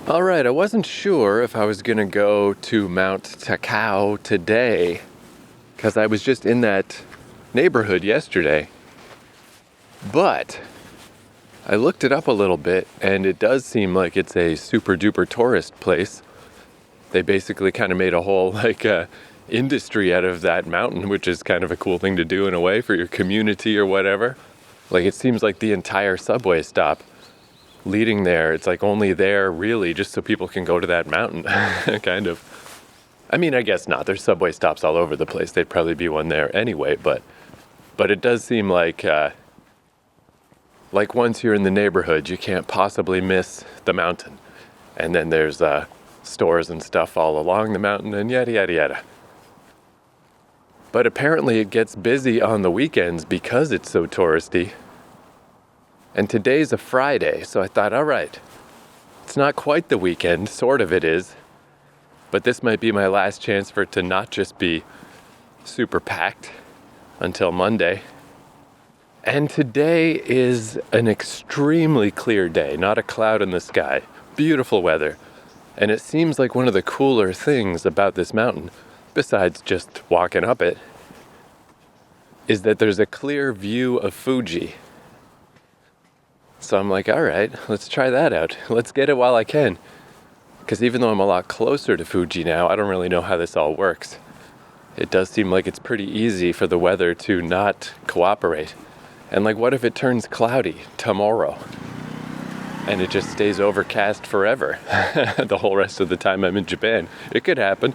All right, I wasn't sure if I was going to go to Mt Takao today because I was just in that neighborhood yesterday. But I looked it up a little bit and it does seem like it's a super duper tourist place. They basically kind of made a whole industry out of that mountain, which is kind of a cool thing to do in a way for your community or whatever. Like it seems like the entire subway stop leading there, it's like only there really just so people can go to that mountain, kind of. I mean, I guess not. There's subway stops all over the place. There'd probably be one there anyway, but it does seem like once you're in the neighborhood, you can't possibly miss the mountain. And then there's stores and stuff all along the mountain and yada, yada, yada. But apparently it gets busy on the weekends because it's so touristy. And today's a Friday, so I thought, all right, it's not quite the weekend, sort of it is, but this might be my last chance for it to not just be super packed until Monday. And today is an extremely clear day, not a cloud in the sky, beautiful weather. And it seems like one of the cooler things about this mountain, besides just walking up it, is that there's a clear view of Fuji. So I'm like, all right, let's try that out. Let's get it while I can. Because even though I'm a lot closer to Fuji now, I don't really know how this all works. It does seem like it's pretty easy for the weather to not cooperate. And like, what if it turns cloudy tomorrow? And it just stays overcast forever, the whole rest of the time I'm in Japan. It could happen.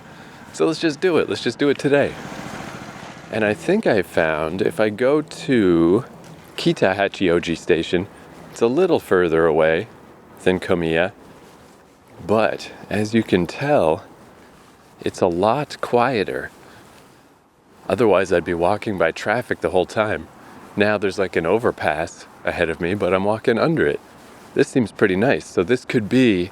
So let's just do it. Let's just do it today. And I think I found, if I go to Kita Hachioji Station, it's a little further away than Komiya, but as you can tell, it's a lot quieter. Otherwise, I'd be walking by traffic the whole time. Now there's like an overpass ahead of me, but I'm walking under it. This seems pretty nice. So this could be,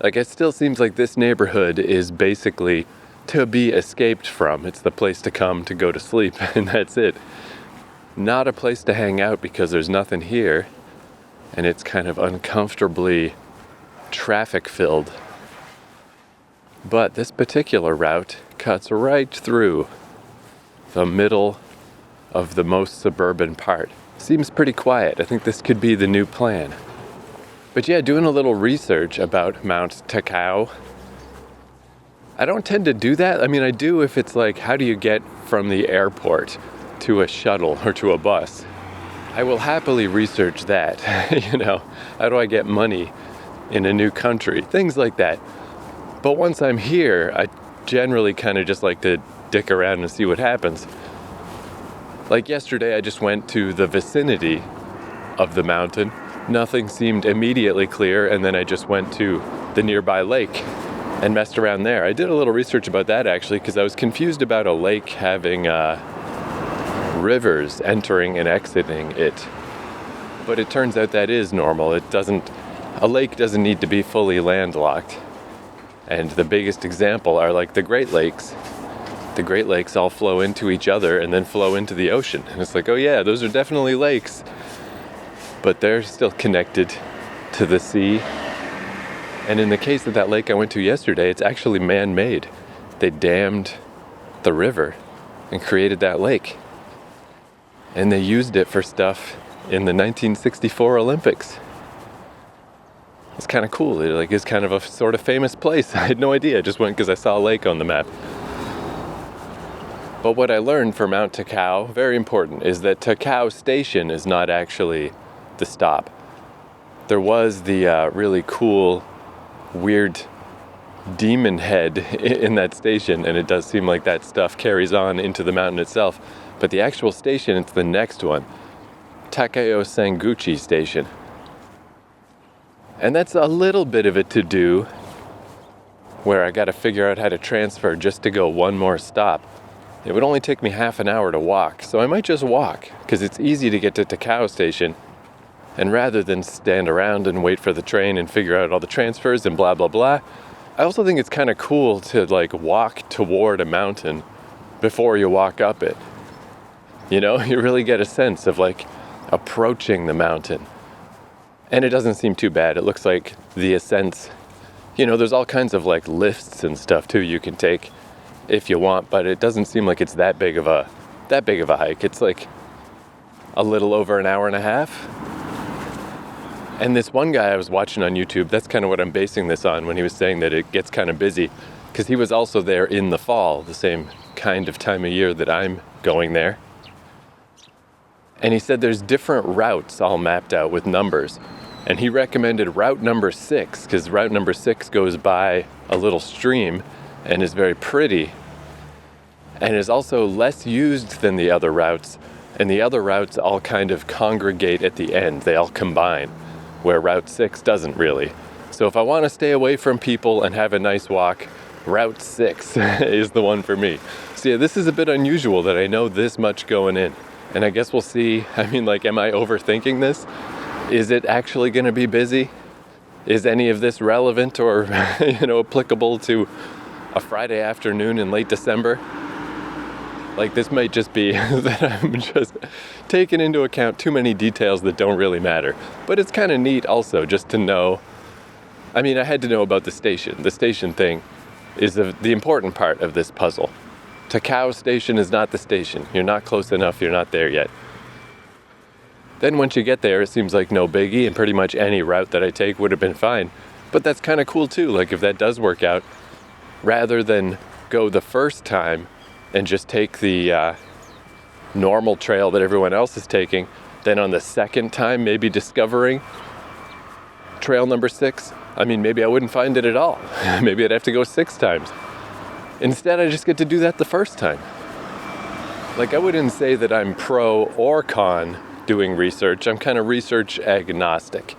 like, it still seems like this neighborhood is basically to be escaped from. It's the place to come to go to sleep, and that's it. Not a place to hang out because there's nothing here. And it's kind of uncomfortably traffic-filled. But this particular route cuts right through the middle of the most suburban part. Seems pretty quiet. I think this could be the new plan. But yeah, doing a little research about Mt Takao. I don't tend to do that. I mean, I do if it's like, how do you get from the airport to a shuttle or to a bus? I will happily research that, how do I get money in a new country? Things like that. But once I'm here, I generally kind of just like to dick around and see what happens. Like yesterday, I just went to the vicinity of the mountain. Nothing seemed immediately clear, and then I just went to the nearby lake and messed around there. I did a little research about that actually, because I was confused about a lake having rivers entering and exiting it, but it turns out that is normal. A lake doesn't need to be fully landlocked. And the biggest example are like the Great Lakes. The Great Lakes all flow into each other and then flow into the ocean. And it's like, oh yeah, those are definitely lakes, but they're still connected to the sea. And in the case of that lake I went to yesterday, it's actually man-made. They dammed the river and created that lake. And they used it for stuff in the 1964 Olympics. It's kind of cool. It's kind of a sort of famous place. I had no idea. I just went because I saw a lake on the map. But what I learned for Mt Takao, very important, is that Takao Station is not actually the stop. There was the really cool, weird demon head in that station, and it does seem like that stuff carries on into the mountain itself. But the actual station, it's the next one, Takao Sanguchi Station. And that's a little bit of a to-do, where I got to figure out how to transfer just to go one more stop. It would only take me half an hour to walk, so I might just walk, because it's easy to get to Takao Station. And rather than stand around and wait for the train and figure out all the transfers and blah, blah, blah, I also think it's kind of cool to walk toward a mountain before you walk up it. You really get a sense of approaching the mountain. And it doesn't seem too bad. It looks like the ascents There's all kinds of like lifts and stuff too you can take if you want, but it doesn't seem like it's that big of a hike. It's like a little over an hour and a half. And this one guy I was watching on YouTube, that's kind of what I'm basing this on when he was saying that it gets kind of busy, because he was also there in the fall, the same kind of time of year that I'm going there. And he said there's different routes all mapped out with numbers. And he recommended route number 6, because route number 6 goes by a little stream and is very pretty and is also less used than the other routes. And the other routes all kind of congregate at the end. They all combine, where route 6 doesn't really. So if I want to stay away from people and have a nice walk, route 6 is the one for me. So yeah, this is a bit unusual that I know this much going in. And I guess we'll see. I mean, like, am I overthinking this? Is it actually going to be busy? Is any of this relevant or, applicable to a Friday afternoon in late December? Like, this might just be that I'm just taking into account too many details that don't really matter. But it's kind of neat also just to know. I mean, I had to know about the station. The station thing is the important part of this puzzle. Takao Station is not the station. You're not close enough. You're not there yet. Then once you get there, it seems like no biggie, and pretty much any route that I take would have been fine. But that's kind of cool too, like if that does work out, rather than go the first time and just take the normal trail that everyone else is taking, then on the second time maybe discovering trail number 6. I mean, maybe I wouldn't find it at all. Maybe I'd have to go 6 times. Instead, I just get to do that the first time. Like, I wouldn't say that I'm pro or con doing research. I'm kind of research agnostic.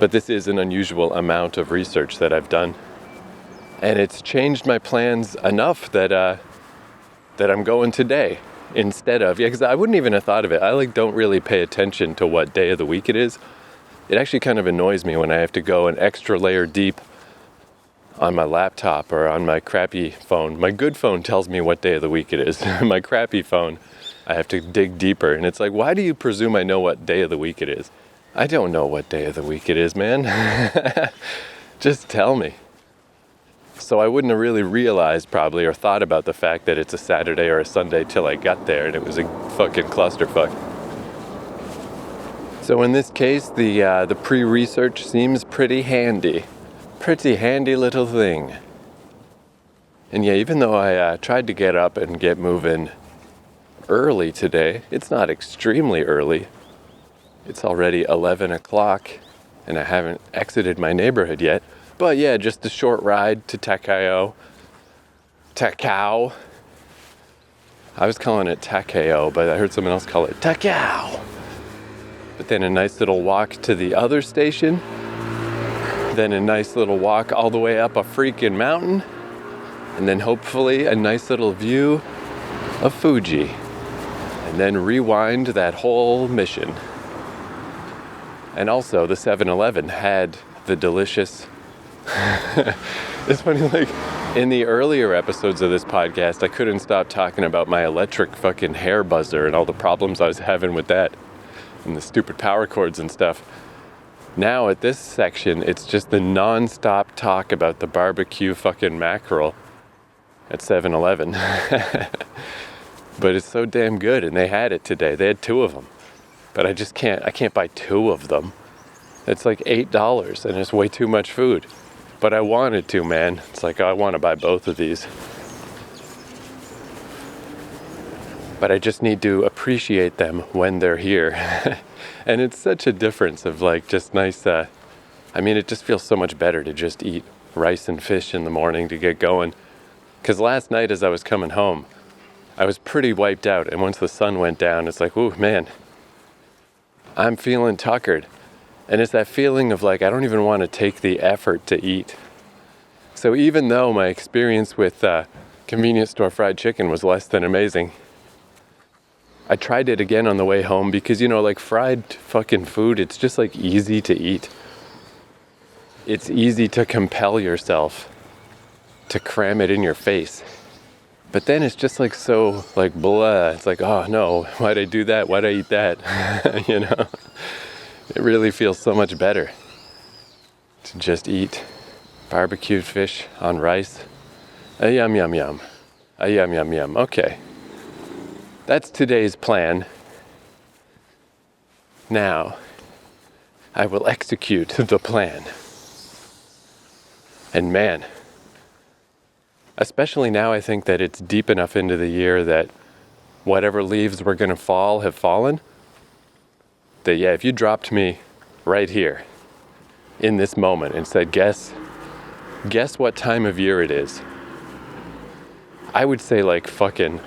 But this is an unusual amount of research that I've done. And it's changed my plans enough that I'm going today instead of, because I wouldn't even have thought of it. I don't really pay attention to what day of the week it is. It actually kind of annoys me when I have to go an extra layer deep on my laptop or on my crappy phone. My good phone tells me what day of the week it is. My crappy phone, I have to dig deeper. And it's like, why do you presume I know what day of the week it is? I don't know what day of the week it is, man. Just tell me. So I wouldn't have really realized probably or thought about the fact that it's a Saturday or a Sunday till I got there, and it was a fucking clusterfuck. So in this case, the pre-research seems pretty handy. Pretty handy little thing. And yeah, even though I tried to get up and get moving early today, it's not extremely early. It's already 11 o'clock and I haven't exited my neighborhood yet. But yeah, just a short ride to Takao. Takao. I was calling it Takao, but I heard someone else call it Takao. But then a nice little walk to the other station. Then a nice little walk all the way up a freaking mountain. And then hopefully a nice little view of Fuji. And then rewind that whole mission. And also the 7-Eleven had the delicious... It's funny, like, in the earlier episodes of this podcast, I couldn't stop talking about my electric fucking hair buzzer and all the problems I was having with that. And the stupid power cords and stuff. Now at this section, it's just the non-stop talk about the barbecue fucking mackerel at 7-Eleven. But it's so damn good, and they had it today. They had 2 of them. But I can't buy 2 of them. It's like $8, and it's way too much food. But I wanted to, man. It's like, I want to buy both of these. But I just need to appreciate them when they're here. And it's such a difference of like just nice, it just feels so much better to just eat rice and fish in the morning to get going. Because last night as I was coming home, I was pretty wiped out. And once the sun went down, it's like, ooh, man, I'm feeling tuckered. And it's that feeling of like, I don't even want to take the effort to eat. So even though my experience with convenience store fried chicken was less than amazing, I tried it again on the way home because, like fried fucking food, it's just like easy to eat. It's easy to compel yourself to cram it in your face. But then it's just like so like blah. It's like, oh no, why'd I do that? Why'd I eat that? It really feels so much better to just eat barbecued fish on rice. Yum, yum, yum. Yum, yum, yum. Okay. That's today's plan. Now, I will execute the plan. And man, especially now I think that it's deep enough into the year that whatever leaves were going to fall have fallen. That yeah, if you dropped me right here in this moment and said, guess what time of year it is, I would say like fucking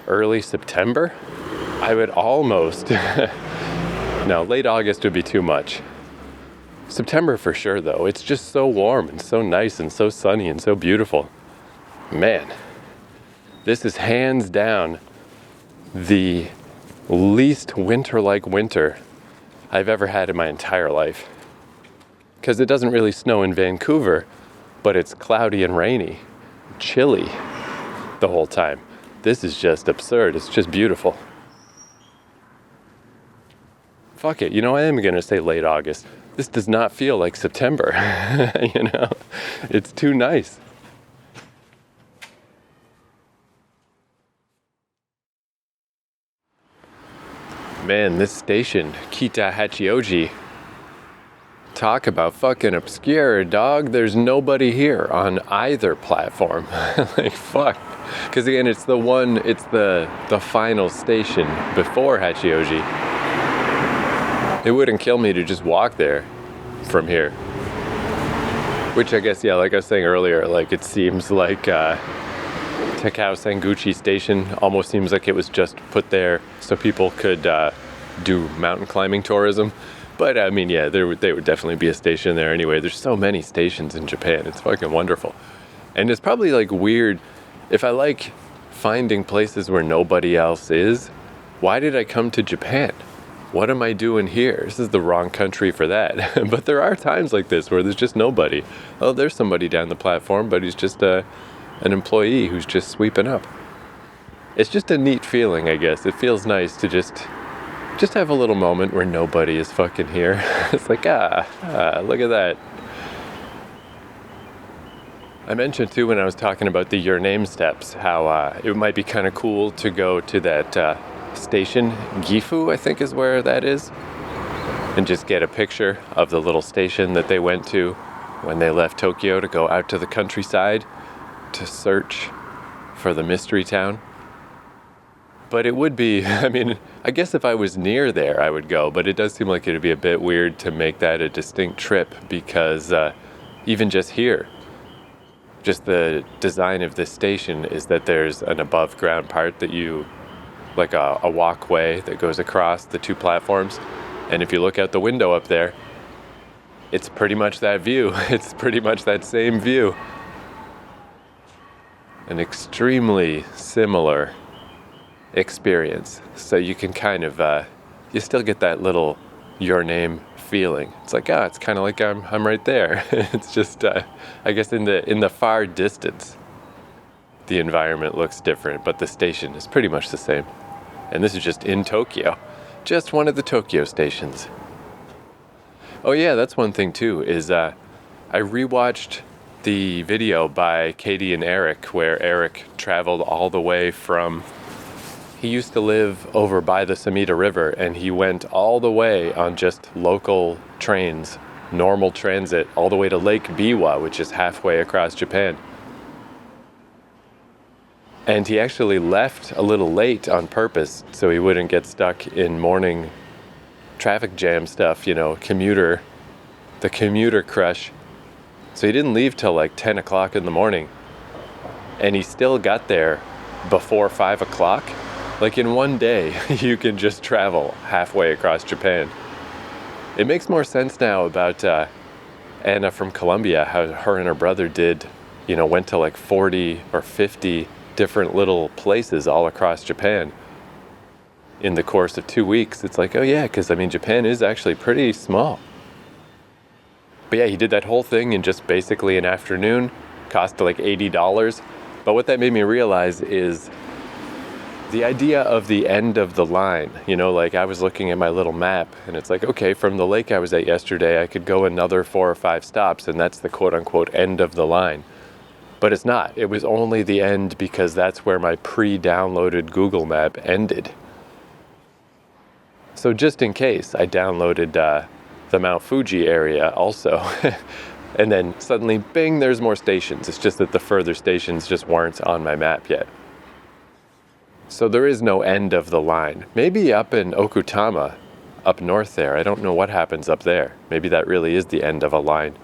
early September. I would almost, no, late August would be too much. September for sure though. It's just so warm and so nice and so sunny and so beautiful. Man, this is hands down the least winter-like winter I've ever had in my entire life. Because it doesn't really snow in Vancouver, but it's cloudy and rainy, chilly the whole time. This is just absurd. It's just beautiful. Fuck it. You know, I am going to say late August. This does not feel like September. You know, it's too nice. Man, this station, Kita Hachioji, talk about fucking obscure, dog. There's nobody here on either platform. Like, fuck. Because again, it's the final station before Hachioji. It wouldn't kill me to just walk there from here. Which I guess, yeah, like I was saying earlier, like it seems like Takao Sanguchi Station almost seems like it was just put there so people could do mountain climbing tourism. But I mean, yeah, there would definitely be a station there anyway. There's so many stations in Japan. It's fucking wonderful. And it's probably like weird, if I like finding places where nobody else is, why did I come to Japan? What am I doing here? This is the wrong country for that. But there are times like this where there's just nobody. Oh, there's somebody down the platform, but he's just an employee who's just sweeping up. It's just a neat feeling, I guess. It feels nice to just have a little moment where nobody is fucking here. It's like, look at that. I mentioned too when I was talking about the Your Name steps, how it might be kind of cool to go to that station, Gifu, I think is where that is, and just get a picture of the little station that they went to when they left Tokyo to go out to the countryside to search for the mystery town. But it would be, I mean, I guess if I was near there, I would go, but it does seem like it would be a bit weird to make that a distinct trip because even just here, just the design of this station is that there's an above ground part that you, like a walkway that goes across the two platforms. And if you look out the window up there, it's pretty much that view. It's pretty much that same view. An extremely similar experience. So you can kind of, you still get that little Your Name feeling. It's like, it's kind of like I'm right there. It's just, I guess in the far distance, the environment looks different, but the station is pretty much the same. And this is just in Tokyo. Just one of the Tokyo stations. Oh yeah, that's one thing too, is I rewatched the video by Katie and Eric, where Eric traveled all the way from, he used to live over by the Samita River, and he went all the way on just local trains, normal transit, all the way to Lake Biwa, which is halfway across Japan. And he actually left a little late on purpose so he wouldn't get stuck in morning traffic jam stuff, you know, the commuter crush. So he didn't leave till like 10 o'clock in the morning. And he still got there before 5 o'clock. Like in one day, you can just travel halfway across Japan. It makes more sense now about Anna from Colombia, how her and her brother did, you know, went to like 40 or 50 different little places all across Japan in the course of 2 weeks. It's like, oh yeah, because I mean, Japan is actually pretty small. But yeah, he did that whole thing in just basically an afternoon, cost like $80. But what that made me realize is The idea of the end of the line, like I was looking at my little map and it's like, okay, from the lake I was at yesterday, I could go another 4 or 5 stops and that's the quote unquote end of the line. But it's not. It was only the end because that's where my pre-downloaded Google map ended. So just in case, I downloaded the Mount Fuji area also. And then suddenly, bing, there's more stations. It's just that the further stations just weren't on my map yet. So there is no end of the line. Maybe up in Okutama, up north there, I don't know what happens up there. Maybe that really is the end of a line.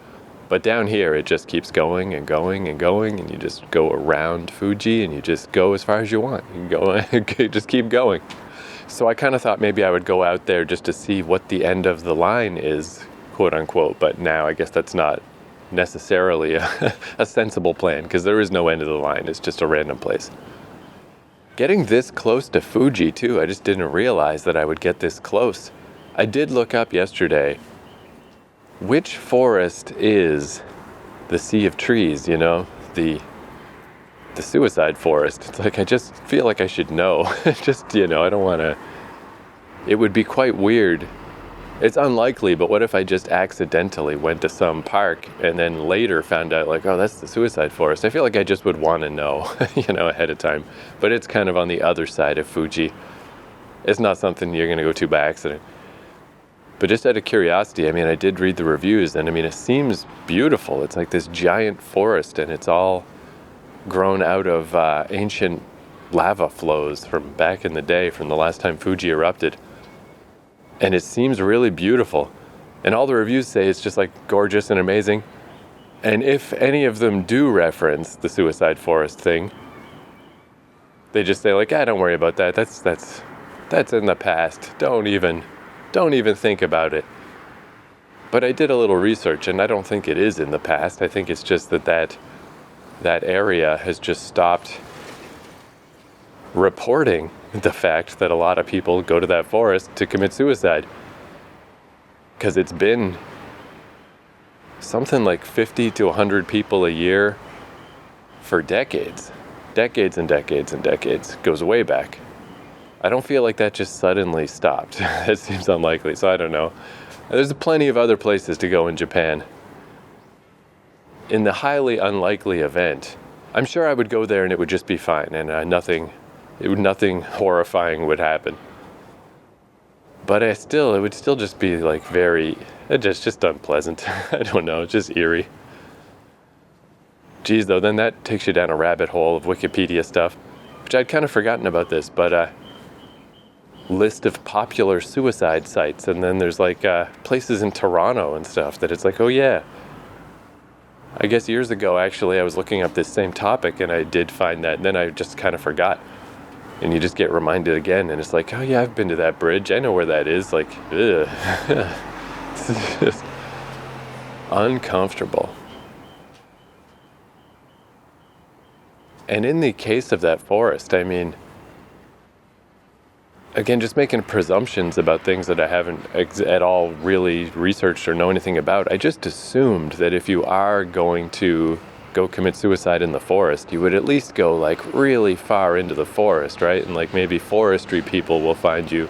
But down here, it just keeps going and going and going, and you just go around Fuji, and you just go as far as you want. You can go, just keep going. So I kind of thought maybe I would go out there just to see what the end of the line is, quote unquote. But now I guess that's not necessarily a sensible plan, because there is no end of the line. It's just a random place. Getting this close to Fuji, too, I just didn't realize that I would get this close. I did look up yesterday, which forest is the Sea of Trees, the suicide forest. It's like, I just feel like I should know. Just, I don't want to, it would be quite weird. It's unlikely, but what if I just accidentally went to some park and then later found out like, oh, that's the suicide forest? I feel like I just would want to know, ahead of time. But it's kind of on the other side of Fuji. It's not something you're going to go to by accident. But just out of curiosity, I did read the reviews, and it seems beautiful. It's like this giant forest, and it's all grown out of ancient lava flows from back in the day, from the last time Fuji erupted. And it seems really beautiful. And all the reviews say it's just like gorgeous and amazing. And if any of them do reference the suicide forest thing, they just say like, don't worry about that. That's in the past. Don't even think about it. But I did a little research, and I don't think it is in the past. I think it's just that area has just stopped reporting the fact that a lot of people go to that forest to commit suicide. Because it's been something like 50 to 100 people a year for decades. Decades and decades and decades. Goes way back. I don't feel like that just suddenly stopped. That seems unlikely, so I don't know. There's plenty of other places to go in Japan. In the highly unlikely event, I'm sure I would go there and it would just be fine, and nothing horrifying would happen. But it would still just be like just unpleasant. I don't know, it's just eerie. Geez, though, then that takes you down a rabbit hole of Wikipedia stuff, which I'd kind of forgotten about this, but list of popular suicide sites, and then there's like places in Toronto and stuff that it's like, oh yeah. I guess years ago, actually, I was looking up this same topic, and I did find that, and then I just kind of forgot. And you just get reminded again, and it's like, oh yeah, I've been to that bridge. I know where that is. Like, ugh. It's just uncomfortable. And in the case of that forest, again, just making presumptions about things that I haven't at all really researched or know anything about. I just assumed that if you are going to go commit suicide in the forest, you would at least go like really far into the forest, right? And like maybe forestry people will find you.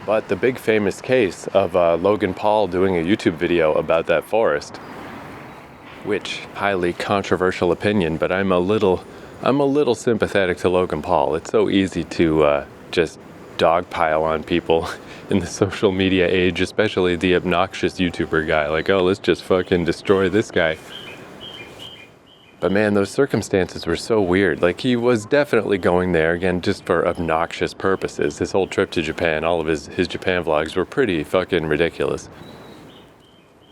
But the big famous case of Logan Paul doing a YouTube video about that forest, which highly controversial opinion, but I'm a little sympathetic to Logan Paul. It's so easy to just dogpile on people in the social media age, especially the obnoxious YouTuber guy. Like, oh, let's just fucking destroy this guy. But man, those circumstances were so weird. Like, he was definitely going there, again, just for obnoxious purposes. His whole trip to Japan, all of his Japan vlogs were pretty fucking ridiculous.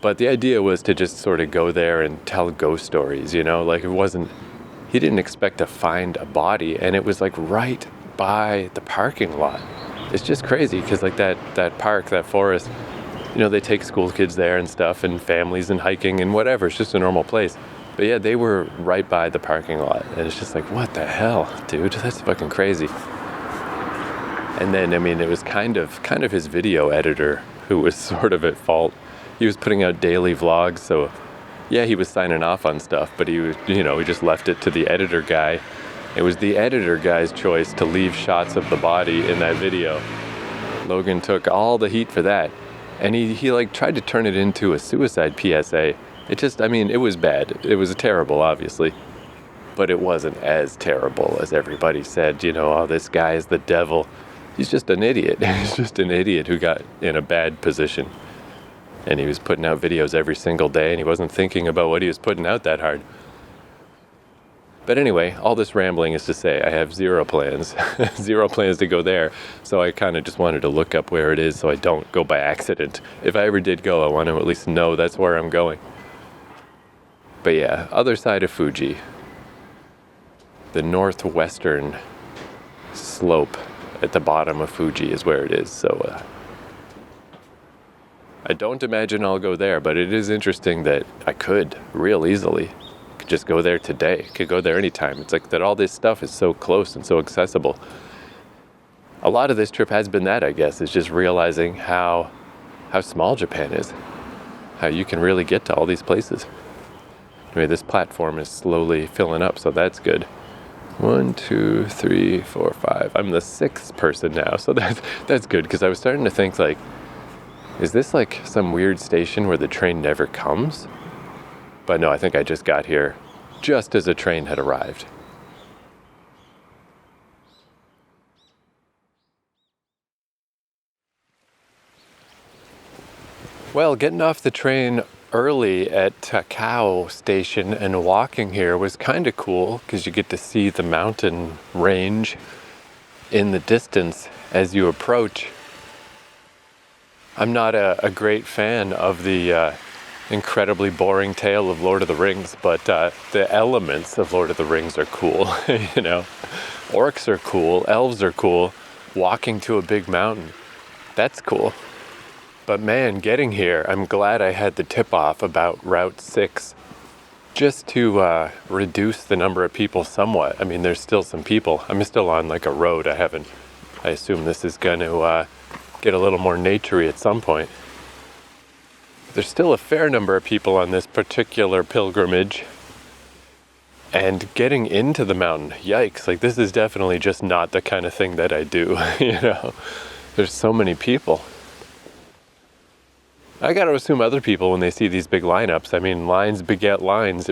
But the idea was to just sort of go there and tell ghost stories, Like, he didn't expect to find a body, and it was like right by the parking lot. It's just crazy, because like that park, that forest, they take school kids there and stuff, and families and hiking and whatever. It's just a normal place. But yeah, they were right by the parking lot, and it's just like, what the hell, dude? That's fucking crazy. And then, it was kind of his video editor who was sort of at fault. He was putting out daily vlogs, so yeah, he was signing off on stuff, but he was, he just left it to the editor guy It was the editor guy's choice to leave shots of the body in that video. Logan took all the heat for that. And he like tried to turn it into a suicide PSA. It was bad. It was terrible, obviously. But it wasn't as terrible as everybody said. Oh, this guy is the devil. He's just an idiot. He's just an idiot who got in a bad position. And he was putting out videos every single day, and he wasn't thinking about what he was putting out that hard. But anyway, all this rambling is to say I have zero plans. Zero plans to go there. So I kind of just wanted to look up where it is so I don't go by accident. If I ever did go, I want to at least know that's where I'm going. But yeah, other side of Fuji. The northwestern slope at the bottom of Fuji is where it is. So I don't imagine I'll go there, but it is interesting that I could real easily. Just go there today. Could go there anytime. It's like that all this stuff is so close and so accessible. A lot of this trip has been that, I guess, is just realizing how small Japan is. How you can really get to all these places. Anyway, this platform is slowly filling up, so that's good. 1, 2, 3, 4, 5. I'm the 6th person now, so that's good, because I was starting to think, like, is this like some weird station where the train never comes? But no, I think I just got here just as a train had arrived. Well, getting off the train early at Takao station and walking here was kind of cool because you get to see the mountain range in the distance as you approach. I'm not a great fan of the incredibly boring tale of Lord of the Rings, but the elements of Lord of the Rings are cool. Orcs are cool, elves are cool, walking to a big mountain, that's cool. But man, getting here, I'm glad I had the tip off about Route 6 just to reduce the number of people somewhat. I mean, there's still some people. I'm still on like a road. I assume this is going to get a little more naturey at some point. There's still a fair number of people on this particular pilgrimage. And getting into the mountain, yikes, like this is definitely just not the kind of thing that I do, There's so many people. I gotta assume other people, when they see these big lineups, I mean, lines beget lines.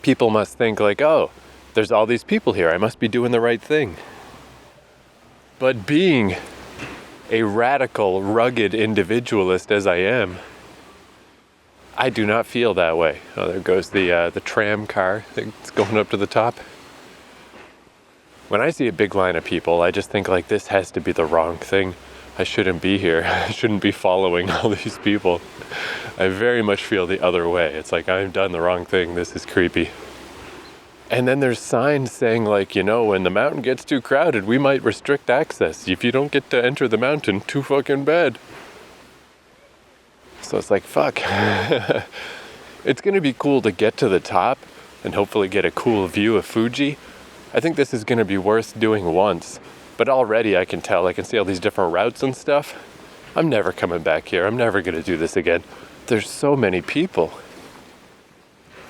People must think like, oh, there's all these people here, I must be doing the right thing. But being a radical, rugged individualist as I am, I do not feel that way. Oh, there goes the tram car that's going up to the top. When I see a big line of people, I just think like, this has to be the wrong thing. I shouldn't be here. I shouldn't be following all these people. I very much feel the other way. It's like, I've done the wrong thing. This is creepy. And then there's signs saying like, when the mountain gets too crowded, we might restrict access. If you don't get to enter the mountain, too fucking bad. So it's like, fuck. It's gonna be cool to get to the top and hopefully get a cool view of Fuji. I think this is gonna be worth doing once. But already I can tell, I can see all these different routes and stuff. I'm never coming back here. I'm never gonna do this again. There's so many people.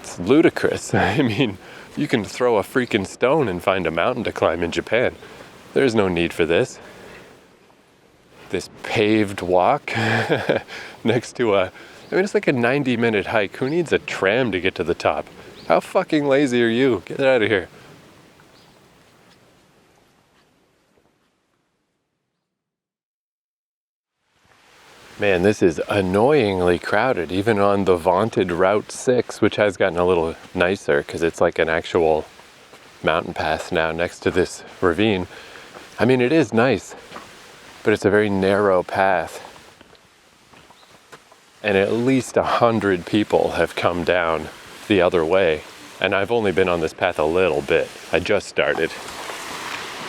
It's ludicrous. I mean, you can throw a freaking stone and find a mountain to climb in Japan. There's no need for this. This paved walk next to it's like a 90-minute hike. Who needs a tram to get to the top? How fucking lazy are you? Get out of here. Man, this is annoyingly crowded, even on the vaunted Route 6, which has gotten a little nicer because it's like an actual mountain path now next to this ravine. I mean, it is nice, but it's a very narrow path. And at least 100 people have come down the other way. And I've only been on this path a little bit. I just started.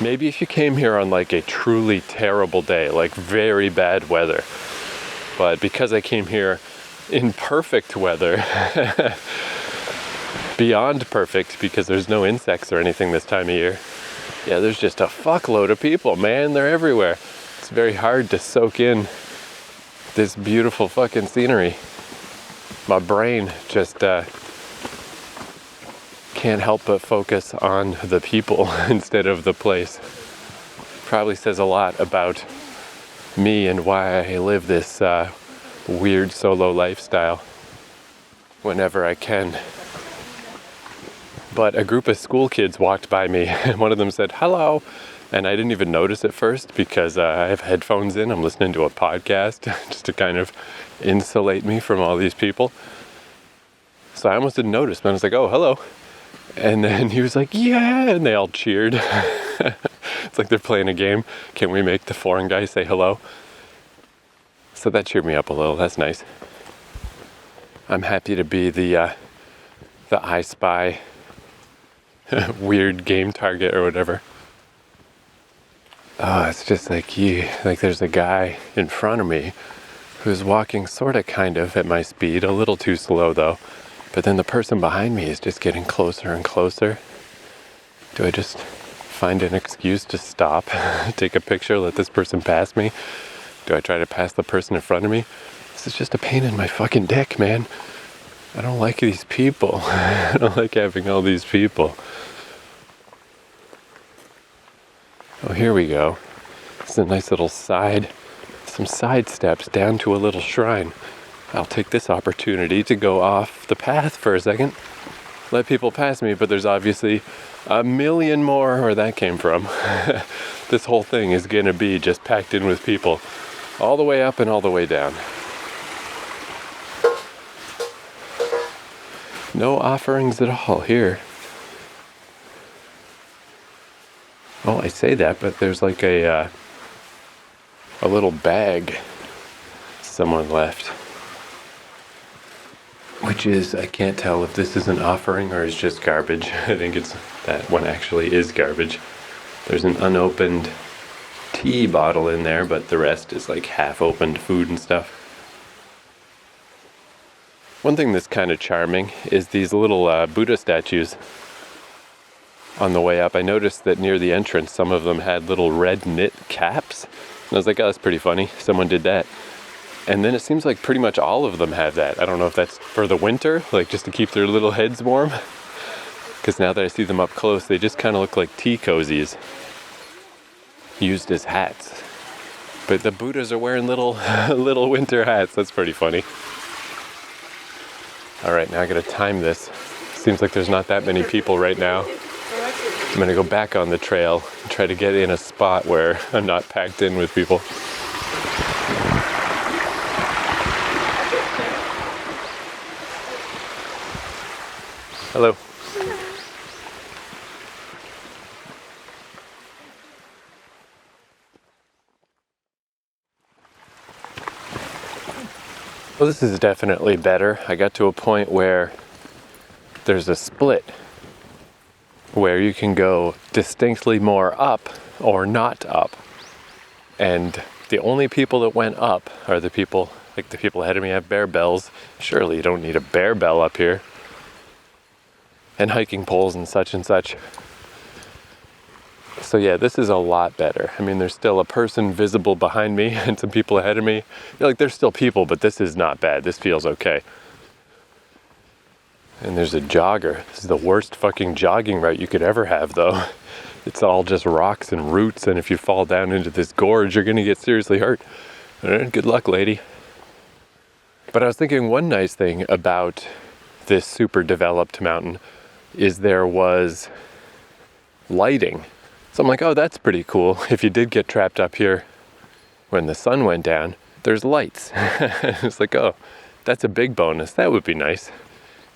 Maybe if you came here on like a truly terrible day, like very bad weather. But because I came here in perfect weather, beyond perfect because there's no insects or anything this time of year. Yeah, there's just a fuckload of people, man, they're everywhere. It's very hard to soak in this beautiful fucking scenery. My brain just can't help but focus on the people instead of the place. Probably says a lot about me and why I live this weird solo lifestyle whenever I can. But a group of school kids walked by me and one of them said, "Hello." And I didn't even notice at first because I have headphones in. I'm listening to a podcast just to kind of insulate me from all these people. So I almost didn't notice, but I was like, "Oh, hello." And then he was like, "Yeah," and they all cheered. It's like they're playing a game. Can we make the foreign guy say hello? So that cheered me up a little. That's nice. I'm happy to be the I Spy weird game target or whatever. Oh, it's just like there's a guy in front of me who's walking sort of kind of at my speed, a little too slow though. But then the person behind me is just getting closer and closer. Do I just find an excuse to stop, take a picture, let this person pass me? Do I try to pass the person in front of me? This is just a pain in my fucking dick, man. I don't like these people. I don't like having all these people. Oh, here we go. It's a nice little some side steps down to a little shrine. I'll take this opportunity to go off the path for a second. Let people pass me, but there's obviously a million more where that came from. This whole thing is gonna be just packed in with people. All the way up and all the way down. No offerings at all here. Well, I say that, but there's like a little bag someone left. Which is, I can't tell if this is an offering or is just garbage. I think that one actually is garbage. There's an unopened tea bottle in there, but the rest is like half-opened food and stuff. One thing that's kind of charming is these little Buddha statues on the way up. I noticed that near the entrance, some of them had little red knit caps. And I was like, oh, that's pretty funny. Someone did that. And then it seems like pretty much all of them have that. I don't know if that's for the winter, like just to keep their little heads warm. Because now that I see them up close, they just kind of look like tea cozies used as hats. But the Buddhas are wearing little winter hats. That's pretty funny. All right, now I gotta time this. Seems like there's not that many people right now. I'm gonna go back on the trail and try to get in a spot where I'm not packed in with people. Hello. Well, this is definitely better. I got to a point where there's a split where you can go distinctly more up or not up. And the only people that went up are the people ahead of me have bear bells. Surely you don't need a bear bell up here. And hiking poles and such and such. So yeah, this is a lot better. I mean, there's still a person visible behind me and some people ahead of me. There's still people, but this is not bad. This feels okay. And there's a jogger. This is the worst fucking jogging route you could ever have, though. It's all just rocks and roots, and if you fall down into this gorge, you're gonna get seriously hurt. Good luck, lady. But I was thinking one nice thing about this super developed mountain is there was lighting. So I'm like, oh, that's pretty cool. If you did get trapped up here when the sun went down, there's lights. It's like, oh, that's a big bonus. That would be nice.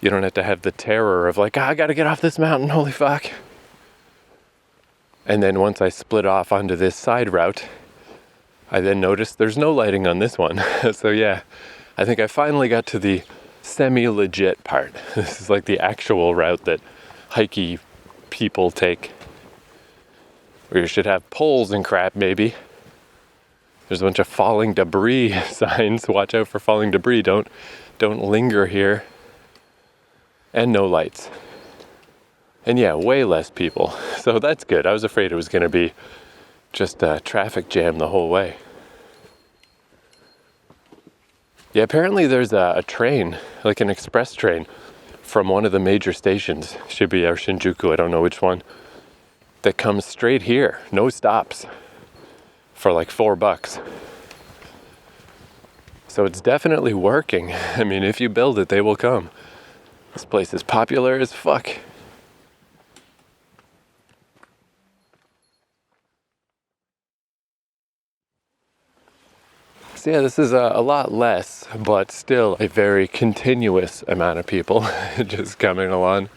You don't have to have the terror of like, I gotta get off this mountain, holy fuck. And then once I split off onto this side route, I then noticed there's no lighting on this one. So yeah, I think I finally got to the semi-legit part. This is like the actual route that hikey people take. Where you should have poles and crap, maybe. There's a bunch of falling debris signs. Watch out for falling debris. Don't linger here. And no lights. And yeah, way less people. So that's good. I was afraid it was going to be just a traffic jam the whole way. Yeah, apparently there's a train, like an express train, from one of the major stations, Shibuya or Shinjuku, I don't know which one, that comes straight here, no stops, for like $4. So it's definitely working. I mean, if you build it, they will come. This place is popular as fuck. So yeah, this is a lot less, but still a very continuous amount of people just coming along.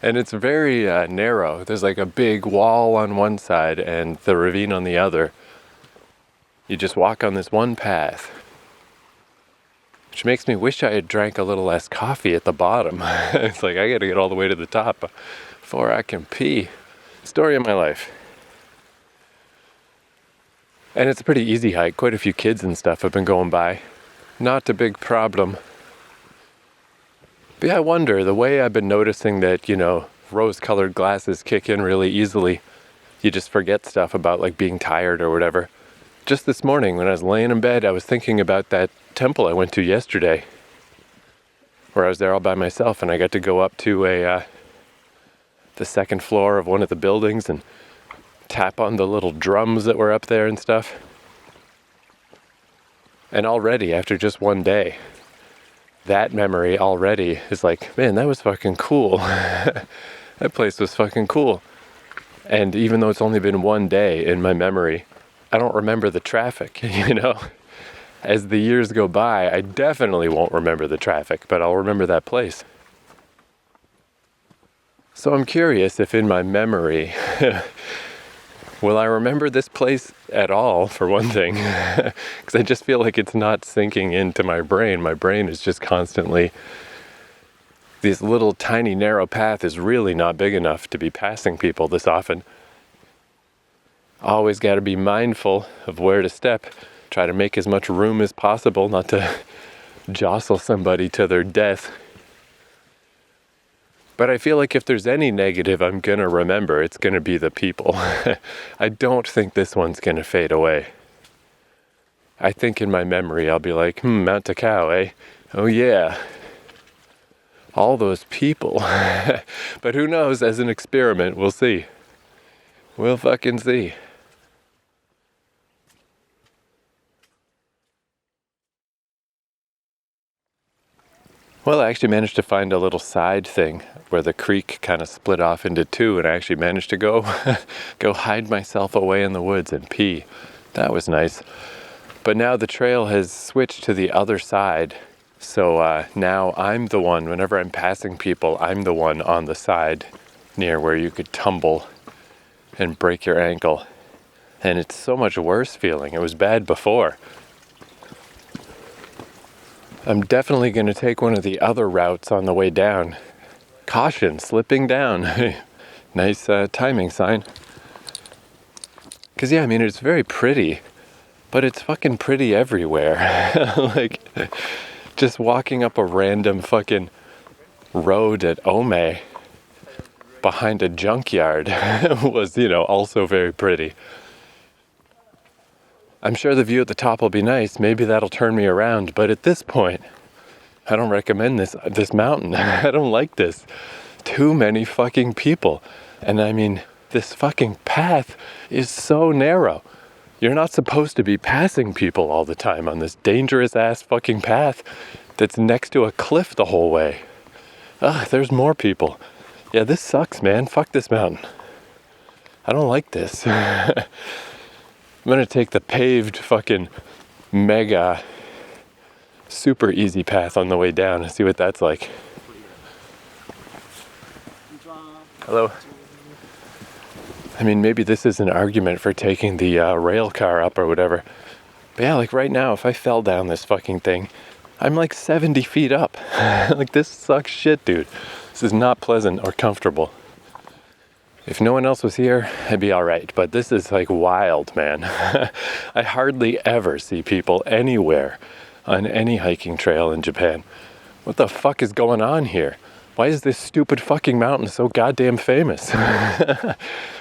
And it's very narrow. There's like a big wall on one side and the ravine on the other. You just walk on this one path, which makes me wish I had drank a little less coffee at the bottom. It's like, I gotta get all the way to the top before I can pee. Story of my life. And it's a pretty easy hike. Quite a few kids and stuff have been going by. Not a big problem. But yeah, I wonder, the way I've been noticing that, rose-colored glasses kick in really easily. You just forget stuff about like being tired or whatever. Just this morning when I was laying in bed, I was thinking about that temple I went to yesterday, where I was there all by myself, and I got to go up to the second floor of one of the buildings and tap on the little drums that were up there and stuff. And already, after just one day, that memory already is like, man, that was fucking cool. That place was fucking cool. And even though it's only been one day in my memory, I don't remember the traffic, As the years go by, I definitely won't remember the traffic, but I'll remember that place. So I'm curious if in my memory, will I remember this place at all, for one thing? Because I just feel like it's not sinking into my brain. My brain is just constantly, this little tiny narrow path is really not big enough to be passing people this often. Always got to be mindful of where to step. Try to make as much room as possible, not to jostle somebody to their death. But I feel like if there's any negative I'm going to remember, it's going to be the people. I don't think this one's going to fade away. I think in my memory I'll be like, Mt Takao, eh? Oh yeah. All those people. But who knows, as an experiment, we'll see. We'll fucking see. Well, I actually managed to find a little side thing where the creek kind of split off into two, and I actually managed to go hide myself away in the woods and pee. That was nice. But now the trail has switched to the other side, so now I'm the one, whenever I'm passing people, I'm the one on the side near where you could tumble and break your ankle. And it's so much worse feeling. It was bad before. I'm definitely going to take one of the other routes on the way down. Caution, slipping down. Nice timing sign. Because yeah, I mean, it's very pretty, but it's fucking pretty everywhere. Like, just walking up a random fucking road at Ome behind a junkyard was, also very pretty. I'm sure the view at the top will be nice. Maybe that'll turn me around. But at this point, I don't recommend this mountain. I don't like this. Too many fucking people. And I mean, this fucking path is so narrow. You're not supposed to be passing people all the time on this dangerous ass fucking path that's next to a cliff the whole way. Ugh, there's more people. Yeah, this sucks, man. Fuck this mountain. I don't like this. I'm gonna take the paved fucking mega super easy path on the way down and see what that's like. Hello. I mean, maybe this is an argument for taking the rail car up or whatever. But yeah, like right now, if I fell down this fucking thing, I'm like 70 feet up. Like, this sucks shit, dude. This is not pleasant or comfortable. If no one else was here, I'd be all right. But this is like wild, man. I hardly ever see people anywhere on any hiking trail in Japan. What the fuck is going on here? Why is this stupid fucking mountain so goddamn famous?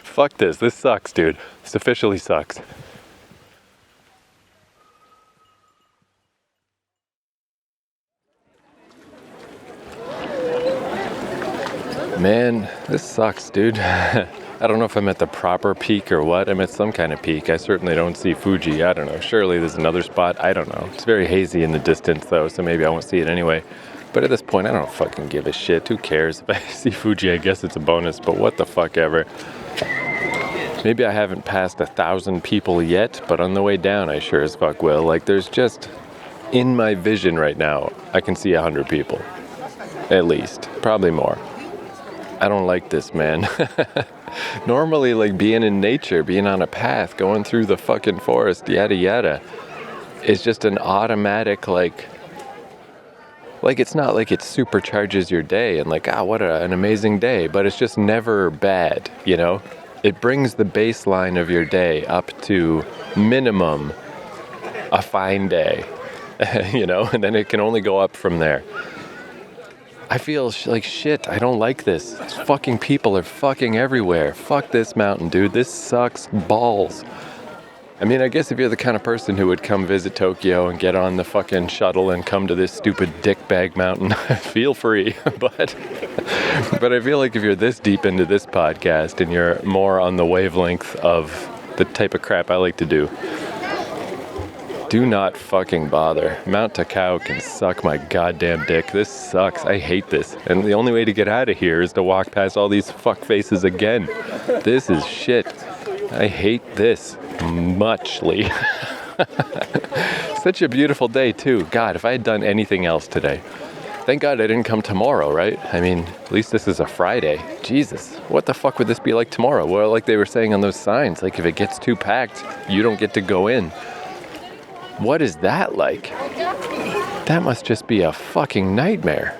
Fuck this. This sucks, dude. This officially sucks. Man, this sucks, dude. I don't know if I'm at the proper peak or what. I'm at some kind of peak. I certainly don't see Fuji. I don't know. Surely there's another spot. I don't know. It's very hazy in the distance, though, so maybe I won't see it anyway. But at this point, I don't fucking give a shit. Who cares? If I see Fuji, I guess it's a bonus, but what the fuck ever. Maybe I haven't passed 1,000 people yet, but on the way down, I sure as fuck will. Like, there's just, in my vision right now, I can see 100 people. At least. Probably more. I don't like this, man. Normally, like, being in nature, being on a path, going through the fucking forest, yada yada, is just an automatic, like it's not like it supercharges your day and like, what an amazing day, but it's just never bad, you know? It brings the baseline of your day up to minimum a fine day, you know? And then it can only go up from there. I feel like shit. I don't like this. Fucking people are fucking everywhere. Fuck this mountain, dude. This sucks balls. I mean, I guess if you're the kind of person who would come visit Tokyo and get on the fucking shuttle and come to this stupid dickbag mountain, feel free. But I feel like if you're this deep into this podcast and you're more on the wavelength of the type of crap I like to do, do not fucking bother. Mt Takao can suck my goddamn dick. This sucks. I hate this. And the only way to get out of here is to walk past all these fuck faces again. This is shit. I hate this muchly. Such a beautiful day too. God, if I had done anything else today. Thank God I didn't come tomorrow, right? I mean, at least this is a Friday. Jesus, what the fuck would this be like tomorrow? Well, like they were saying on those signs, like if it gets too packed, you don't get to go in. What is that like? That must just be a fucking nightmare.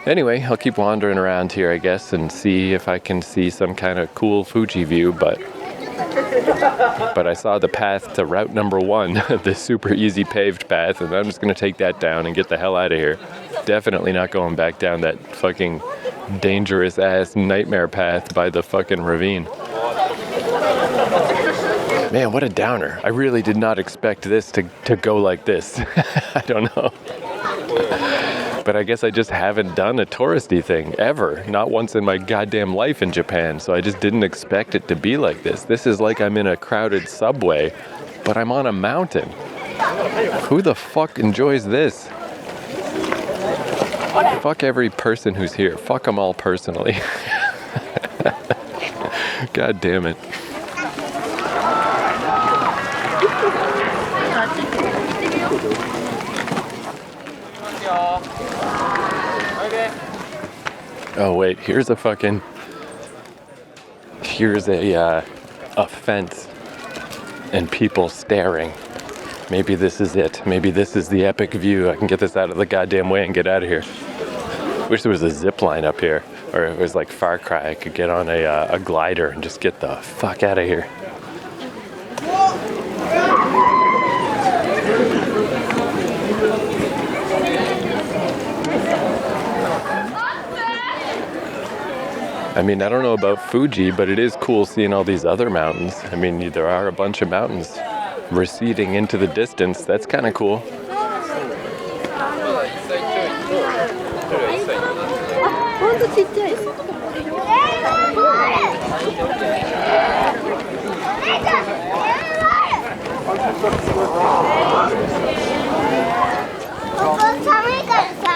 Anyway, I'll keep wandering around here, I guess, and see if I can see some kind of cool Fuji view, but I saw the path to route number 1, the super easy paved path, and I'm just going to take that down and get the hell out of here. Definitely not going back down that fucking dangerous-ass nightmare path by the fucking ravine. Man, what a downer. I really did not expect this to go like this. I don't know. But I guess I just haven't done a touristy thing ever. Not once in my goddamn life in Japan. So I just didn't expect it to be like this. This is like I'm in a crowded subway, but I'm on a mountain. Who the fuck enjoys this? Fuck every person who's here. Fuck them all personally. God damn it. Oh wait, here's a fence. And people staring. Maybe this is it. Maybe this is the epic view. I can get this out of the goddamn way and get out of here. Wish there was a zip line up here, or it was like Far Cry. I could get on a glider and just get the fuck out of here. I mean, I don't know about Fuji, but it is cool seeing all these other mountains. I mean, there are a bunch of mountains receding into the distance. That's kind of cool.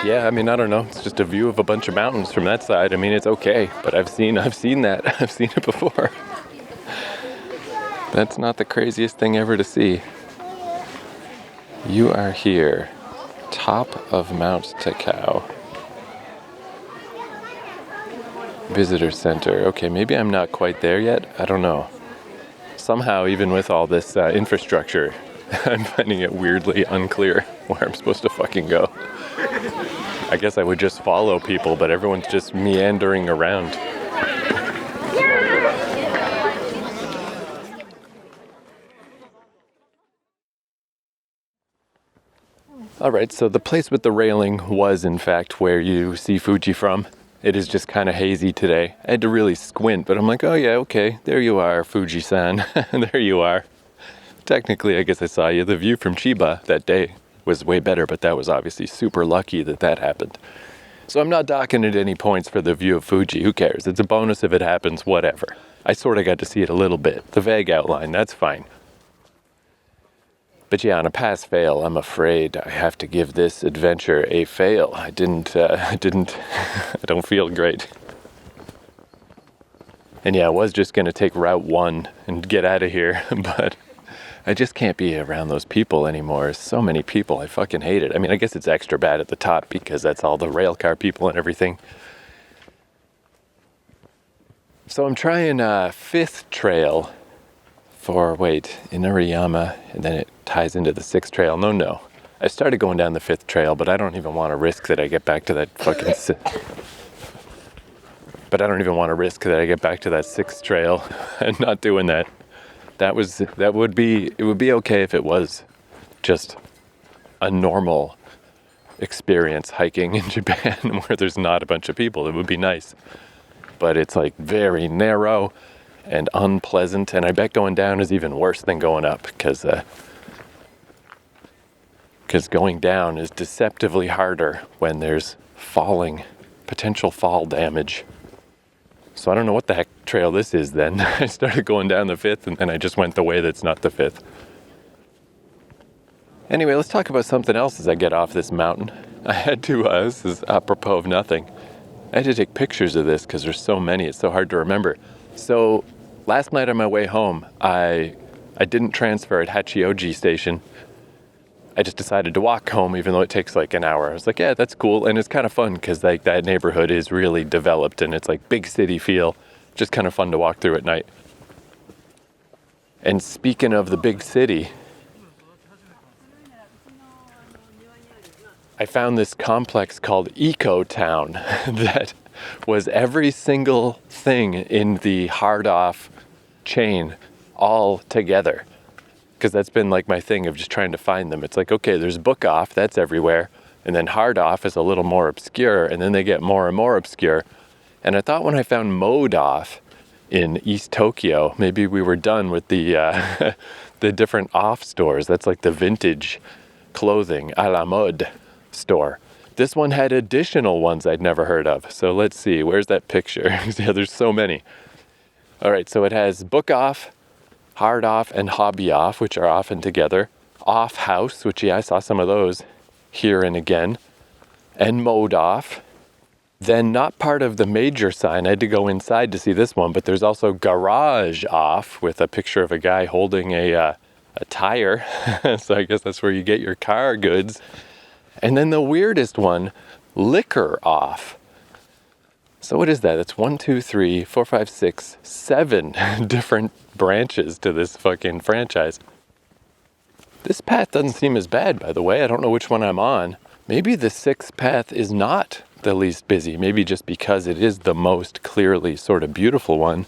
Yeah, I mean, I don't know. It's just a view of a bunch of mountains from that side. I mean, it's okay, but I've seen that. I've seen it before. That's not the craziest thing ever to see. You are here, top of Mt Takao. Visitor Center. Okay, maybe I'm not quite there yet. I don't know. Somehow, even with all this infrastructure, I'm finding it weirdly unclear where I'm supposed to fucking go. I guess I would just follow people, but everyone's just meandering around. All right, so the place with the railing was, in fact, where you see Fuji from. It is just kind of hazy today. I had to really squint, but I'm like, oh yeah, okay, there you are, Fuji-san. There you are. Technically, I guess I saw you. The view from Chiba that day was way better, but that was obviously super lucky that happened. So I'm not docking it any points for the view of Fuji. Who cares? It's a bonus if it happens, whatever. I sort of got to see it a little bit. The vague outline, that's fine. But yeah, on a pass-fail, I'm afraid I have to give this adventure a fail. I don't feel great. And yeah, I was just going to take Route 1 and get out of here, but I just can't be around those people anymore. So many people, I fucking hate it. I mean, I guess it's extra bad at the top because that's all the railcar people and everything. So I'm trying Fifth Trail for, Inariyama, and then it ties into the Sixth Trail. No. I started going down the Fifth Trail, but I don't even want to risk that I get back to that fucking... But I don't even want to risk that I get back to that Sixth Trail and not doing that. It would be okay if it was just a normal experience hiking in Japan where there's not a bunch of people. It would be nice. But it's like very narrow and unpleasant, and I bet going down is even worse than going up because going down is deceptively harder when there's potential fall damage. So I don't know what the heck trail this is then. I started going down the Fifth and then I just went the way that's not the Fifth. Anyway, let's talk about something else as I get off this mountain. I had to, this is apropos of nothing. I had to take pictures of this because there's so many, it's so hard to remember. So last night on my way home, I didn't transfer at Hachioji Station. I just decided to walk home even though it takes like an hour. I was like, yeah, that's cool. And it's kind of fun because like that neighborhood is really developed and it's like big city feel. Just kind of fun to walk through at night. And speaking of the big city, I found this complex called Eco Town that was every single thing in the hard off chain all together. Because that's been like my thing of just trying to find them. It's like, okay, there's book off, that's everywhere. And then hard off is a little more obscure. And then they get more and more obscure. And I thought when I found mode off in East Tokyo, maybe we were done with the the different off stores. That's like the vintage clothing, a la mode store. This one had additional ones I'd never heard of. So let's see, where's that picture? Yeah, there's so many. All right, so it has book off, hard off, and hobby off, which are often together. Off house, which I saw some of those here and again. And mode off. Then not part of the major sign. I had to go inside to see this one, but there's also garage off with a picture of a guy holding a tire. So I guess that's where you get your car goods. And then the weirdest one, liquor off. So what is that? It's 1, 2, 3, 4, 5, 6, 7 different branches to this fucking franchise. This path doesn't seem as bad, by the way. I don't know which one I'm on. Maybe the sixth path is not the least busy. Maybe just because it is the most clearly sort of beautiful one.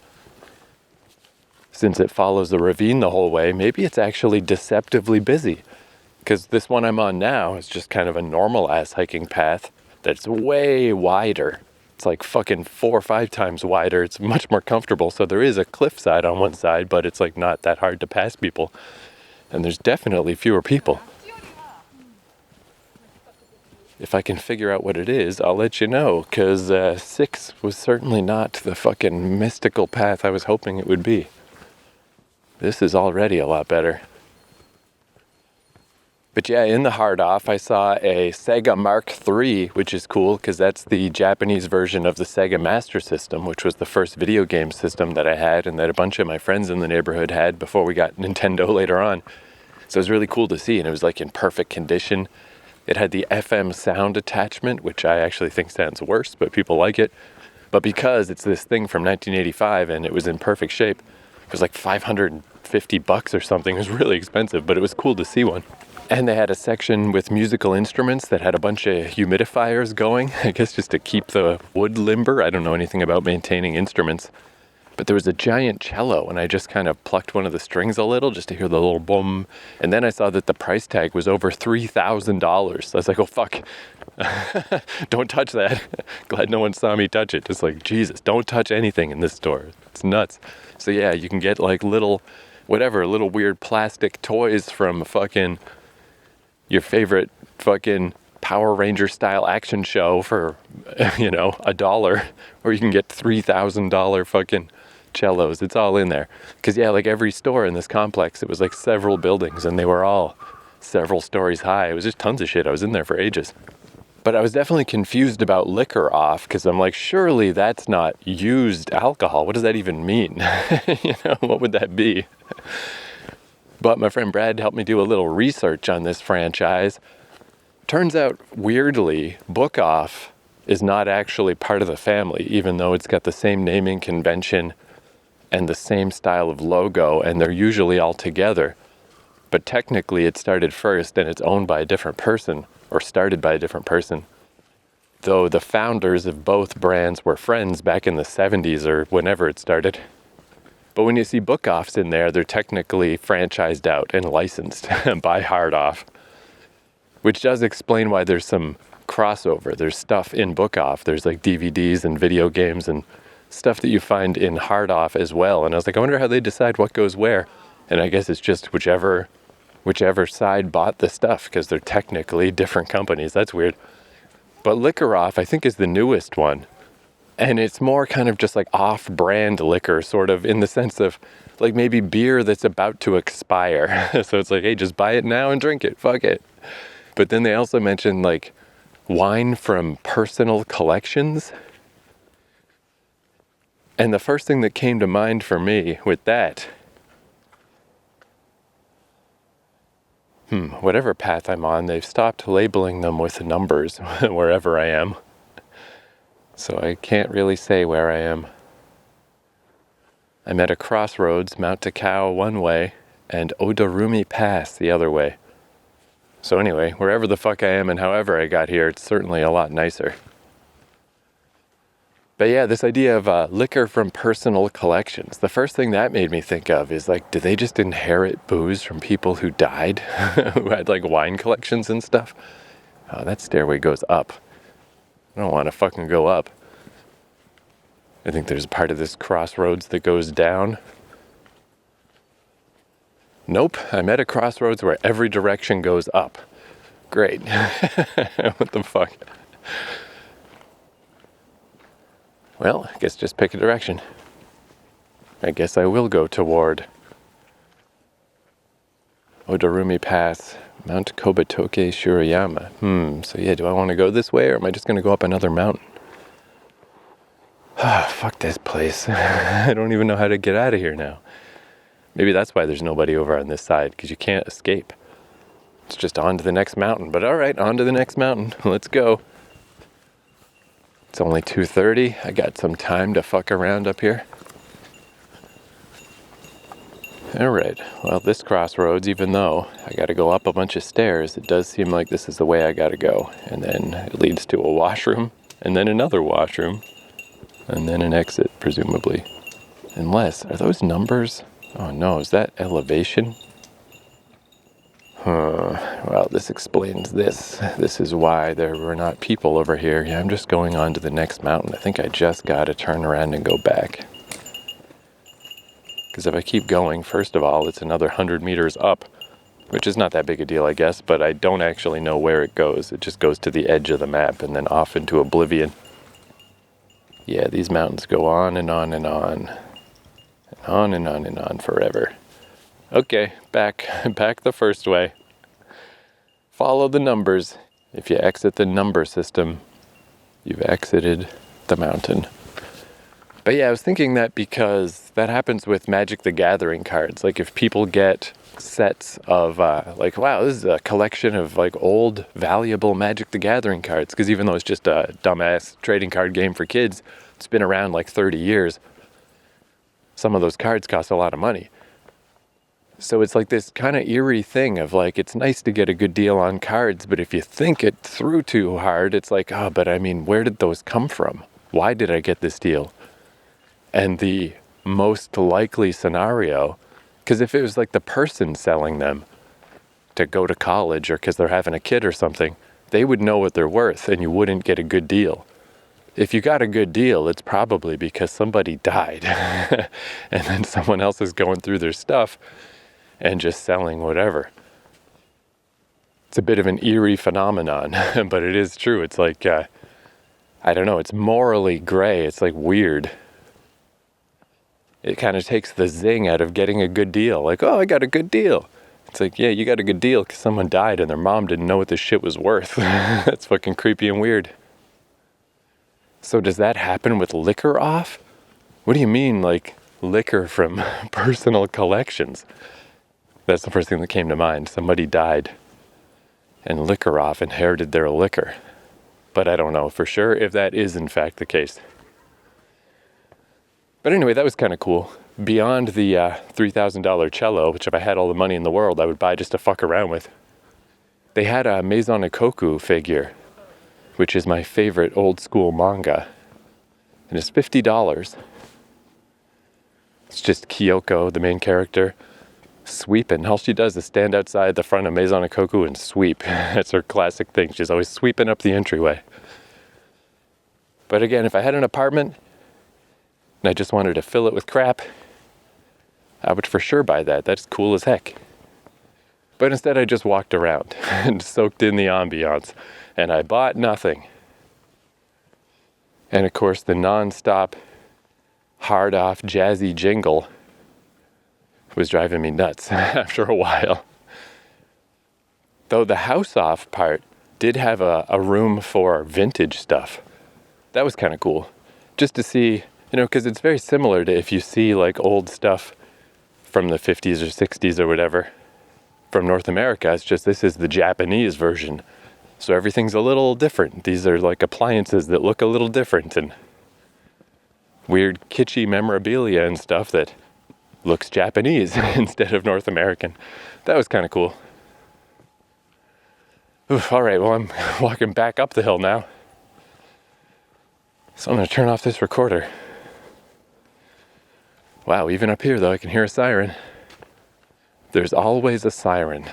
Since it follows the ravine the whole way, maybe it's actually deceptively busy. Because this one I'm on now is just kind of a normal-ass hiking path that's way wider. It's like fucking 4 or 5 times wider. It's much more comfortable. So there is a cliffside on one side, but it's like not that hard to pass people. And there's definitely fewer people. If I can figure out what it is, I'll let you know. Because 6 was certainly not the fucking mystical path I was hoping it would be. This is already a lot better. But yeah, in the hard off, I saw a Sega Mark III, which is cool because that's the Japanese version of the Sega Master System, which was the first video game system that I had and that a bunch of my friends in the neighborhood had before we got Nintendo later on. So it was really cool to see, and it was like in perfect condition. It had the FM sound attachment, which I actually think sounds worse, but people like it. But because it's this thing from 1985 and it was in perfect shape, it was like $550 or something. It was really expensive, but it was cool to see one. And they had a section with musical instruments that had a bunch of humidifiers going, I guess just to keep the wood limber. I don't know anything about maintaining instruments. But there was a giant cello, and I just kind of plucked one of the strings a little just to hear the little boom. And then I saw that the price tag was over $3,000. So I was like, oh, fuck. Don't touch that. Glad no one saw me touch it. Just like, Jesus, don't touch anything in this store. It's nuts. So yeah, you can get like little weird plastic toys from fucking your favorite fucking Power Ranger style action show for, $1, or you can get $3,000 fucking cellos. It's all in there. Because, yeah, like every store in this complex, it was like several buildings, and they were all several stories high. It was just tons of shit. I was in there for ages. But I was definitely confused about liquor off, because I'm like, surely that's not used alcohol. What does that even mean? What would that be? But my friend Brad helped me do a little research on this franchise. Turns out, weirdly, Book Off is not actually part of the family, even though it's got the same naming convention and the same style of logo, and they're usually all together. But technically it started first, and it's owned by a different person, or started by a different person. Though the founders of both brands were friends back in the 70s or whenever it started. But when you see Book Offs in there, they're technically franchised out and licensed by Hard Off. Which does explain why there's some crossover. There's stuff in Book Off. There's like DVDs and video games and stuff that you find in Hard Off as well. And I was like, I wonder how they decide what goes where. And I guess it's just whichever side bought the stuff, because they're technically different companies. That's weird. But Liquor Off, I think, is the newest one. And it's more kind of just like off-brand liquor, sort of in the sense of like maybe beer that's about to expire. So it's like, hey, just buy it now and drink it. Fuck it. But then they also mentioned like wine from personal collections. And the first thing that came to mind for me with that, whatever path I'm on, they've stopped labeling them with numbers wherever I am. So I can't really say where I am. I'm at a crossroads, Mt Takao one way, and Odorumi Pass the other way. So anyway, wherever the fuck I am and however I got here, it's certainly a lot nicer. But yeah, this idea of liquor from personal collections, the first thing that made me think of is like, do they just inherit booze from people who died, who had like wine collections and stuff? Oh, that stairway goes up. I don't want to fucking go up. I think there's a part of this crossroads that goes down. Nope, I'm at a crossroads where every direction goes up. Great. What the fuck? Well, I guess just pick a direction. I guess I will go toward Odorumi Pass, Mount Kobatoke Shirayama. So yeah, do I want to go this way, or am I just going to go up another mountain? Fuck this place. I don't even know how to get out of here now. Maybe that's why there's nobody over on this side, because you can't escape. It's just on to the next mountain. But all right, on to the next mountain. Let's go. It's only 2:30. I got some time to fuck around up here. All right. Well, this crossroads, even though I got to go up a bunch of stairs, it does seem like this is the way I got to go. And then it leads to a washroom, and then another washroom, and then an exit, presumably. Unless, are those numbers? Oh no, is that elevation? Well, this explains this. This is why there were not people over here. Yeah, I'm just going on to the next mountain. I think I just got to turn around and go back. Because if I keep going, first of all, it's another 100 meters up, which is not that big a deal, I guess, but I don't actually know where it goes. It just goes to the edge of the map and then off into oblivion. Yeah, these mountains go on and on and on. On and on and on forever. Okay, back the first way. Follow the numbers. If you exit the number system, you've exited the mountain. But yeah, I was thinking that because that happens with Magic the Gathering cards. Like if people get sets of like, wow, this is a collection of like old, valuable Magic the Gathering cards. Because even though it's just a dumbass trading card game for kids, it's been around like 30 years. Some of those cards cost a lot of money. So it's like this kind of eerie thing of like, it's nice to get a good deal on cards, but if you think it through too hard, it's like, oh, but I mean, where did those come from? Why did I get this deal? And the most likely scenario, because if it was like the person selling them to go to college or because they're having a kid or something, they would know what they're worth and you wouldn't get a good deal. If you got a good deal, it's probably because somebody died and then someone else is going through their stuff and just selling whatever. It's a bit of an eerie phenomenon, but it is true. It's like, I don't know, it's morally gray. It's like weird. It kind of takes the zing out of getting a good deal. Like, oh, I got a good deal. It's like, yeah, you got a good deal because someone died and their mom didn't know what this shit was worth. That's fucking creepy and weird. So does that happen with liquor off? What do you mean, like, liquor from personal collections? That's the first thing that came to mind. Somebody died and liquor off inherited their liquor. But I don't know for sure if that is in fact the case. But anyway, that was kind of cool. Beyond the $3,000 cello, which if I had all the money in the world, I would buy just to fuck around with, they had a Maison Ikkoku figure, which is my favorite old school manga. And it's $50. It's just Kyoko, the main character, sweeping. All she does is stand outside the front of Maison Ikkoku and sweep. That's her classic thing. She's always sweeping up the entryway. But again, if I had an apartment and I just wanted to fill it with crap, I would for sure buy that. That's cool as heck. But instead I just walked around and soaked in the ambiance, and I bought nothing. And of course the non-stop, hard-off, jazzy jingle was driving me nuts after a while. Though the house-off part did have a room for vintage stuff. That was kind of cool. Just to see, because it's very similar to if you see like old stuff from the 50s or 60s or whatever from North America. It's just this is the Japanese version. So everything's a little different. These are like appliances that look a little different and weird kitschy memorabilia and stuff that looks Japanese instead of North American. That was kind of cool. Oof, all right, well, I'm walking back up the hill now. So I'm going to turn off this recorder. Wow, even up here, though, I can hear a siren. There's always a siren.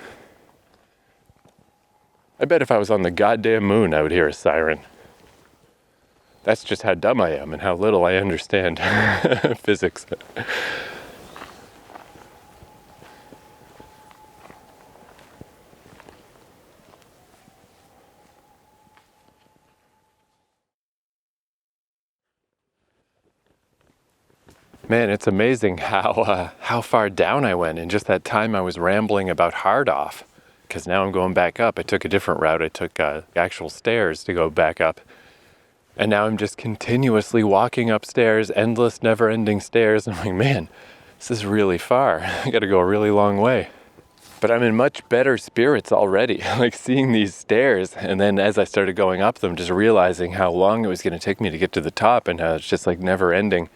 I bet if I was on the goddamn moon, I would hear a siren. That's just how dumb I am and how little I understand physics. Man, it's amazing how far down I went in just that time I was rambling about hard off. Because now I'm going back up. I took a different route. I took actual stairs to go back up. And now I'm just continuously walking upstairs, endless, never-ending stairs. And I'm like, man, this is really far. I got to go a really long way. But I'm in much better spirits already, like seeing these stairs. And then as I started going up them, just realizing how long it was going to take me to get to the top and how it's just like never-ending.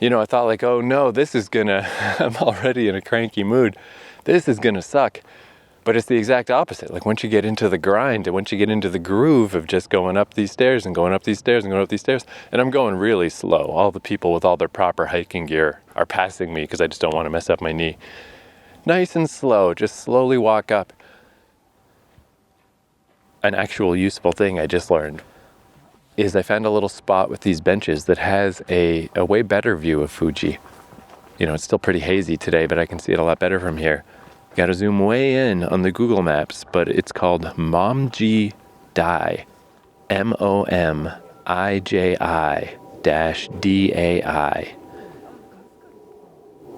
I thought like, oh no, this is gonna, I'm already in a cranky mood. This is gonna suck. But it's the exact opposite. Like once you get into the grind and once you get into the groove of just going up these stairs and going up these stairs and going up these stairs, and I'm going really slow. All the people with all their proper hiking gear are passing me because I just don't want to mess up my knee. Nice and slow, just slowly walk up. An actual useful thing I just learned is I found a little spot with these benches that has a way better view of Fuji. It's still pretty hazy today, but I can see it a lot better from here. You gotta zoom way in on the Google Maps, but it's called Momji Dai. MOMIJI-DAI.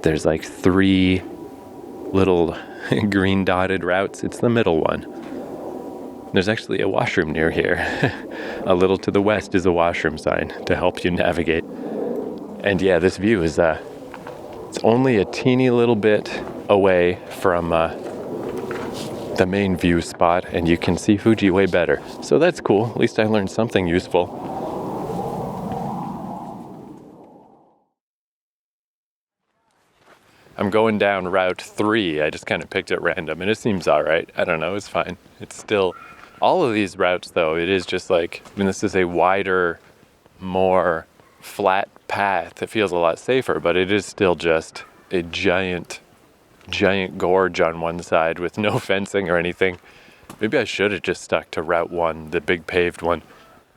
There's like 3 little green dotted routes. It's the middle one. There's actually a washroom near here. A little to the west is a washroom sign to help you navigate. And yeah, this view is, it's only a teeny little bit away from the main view spot, and you can see Fuji way better. So that's cool. At least I learned something useful. I'm going down Route 3. I just kind of picked it random, and it seems all right. I don't know. It's fine. It's still... All of these routes, though, it is just like... this is a wider, more flat path. It feels a lot safer, but it is still just a giant gorge on one side with no fencing or anything. Maybe I should have just stuck to Route 1, the big paved one.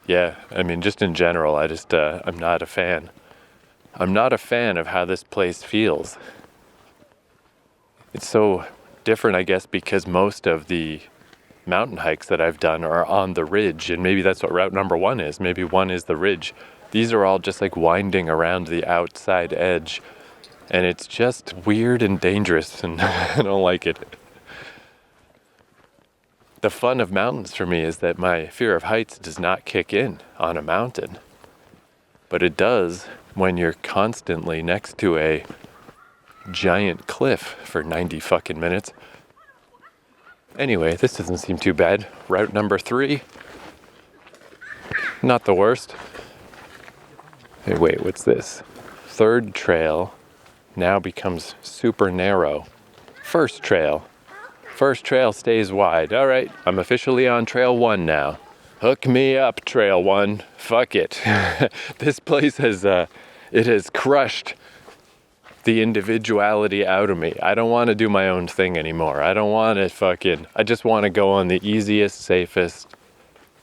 Yeah, just in general, I'm not a fan. I'm not a fan of how this place feels. It's so different, I guess, because most of the mountain hikes that I've done are on the ridge, and maybe that's what route number 1 is. Maybe 1 is the ridge. These are all just like winding around the outside edge, and it's just weird and dangerous, and I don't like it. The fun of mountains for me is that my fear of heights does not kick in on a mountain, but it does when you're constantly next to a giant cliff for 90 fucking minutes. Anyway, this doesn't seem too bad. Route number 3, not the worst. Hey, wait, what's this? Third trail now becomes super narrow. First trail stays wide. All right, I'm officially on trail 1 now. Hook me up, trail 1. Fuck it. This place has crushed the individuality out of me. I don't want to do my own thing anymore. I don't want to I just want to go on the easiest, safest,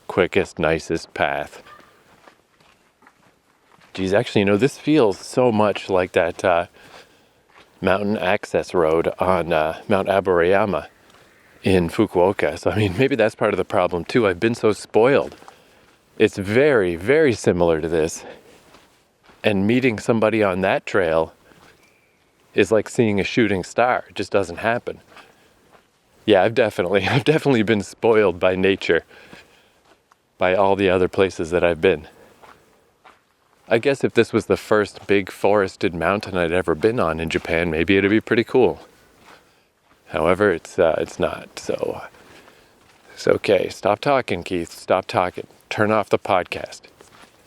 quickest, nicest path. Geez, actually, this feels so much like that mountain access road on Mount Aburayama in Fukuoka. So, maybe that's part of the problem too. I've been so spoiled. It's very, very similar to this. And meeting somebody on that trail is like seeing a shooting star. It just doesn't happen. Yeah, I've definitely been spoiled by nature, by all the other places that I've been. I guess if this was the first big forested mountain I'd ever been on in Japan, maybe it'd be pretty cool. However, it's not, so it's okay. Stop talking, Keith. Stop talking. Turn off the podcast.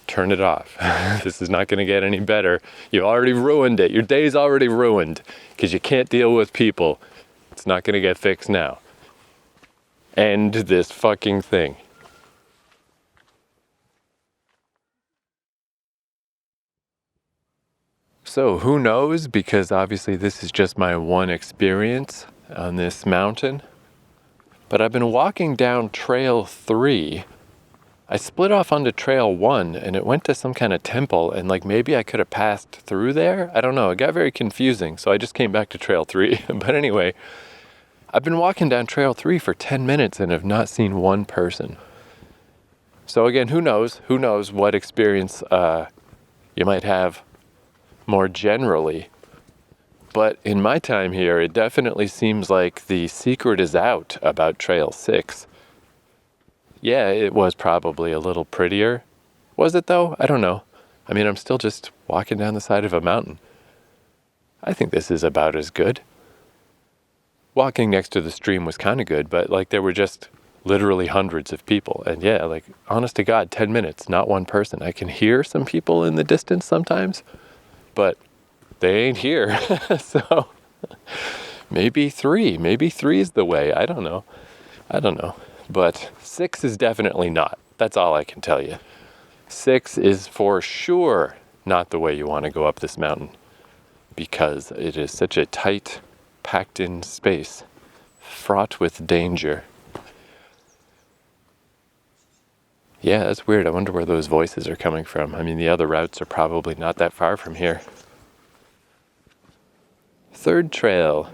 Turn it off. This is not going to get any better. You already ruined it. Your day's already ruined because you can't deal with people. It's not going to get fixed now. End this fucking thing. So who knows, because obviously this is just my one experience on this mountain, but I've been walking down trail 3. I split off onto trail 1 and it went to some kind of temple, and maybe I could have passed through there. I don't know. It got very confusing. So I just came back to trail 3. But anyway, I've been walking down trail 3 for 10 minutes and have not seen one person. So again, who knows? Who knows what experience you might have more generally. But in my time here, it definitely seems like the secret is out about trail 6. Yeah, it was probably a little prettier. Was it though? I don't know. I'm still just walking down the side of a mountain. I think this is about as good. Walking next to the stream was kind of good, but there were just literally hundreds of people. And yeah, honest to God, 10 minutes, not one person. I can hear some people in the distance sometimes, but they ain't here. So maybe 3 is the way. I don't know. But 6 is definitely not. That's all I can tell you. 6 is for sure not the way you want to go up this mountain, because it is such a tight, packed in space, fraught with danger. Yeah, that's weird. I wonder where those voices are coming from. The other routes are probably not that far from here. Third trail,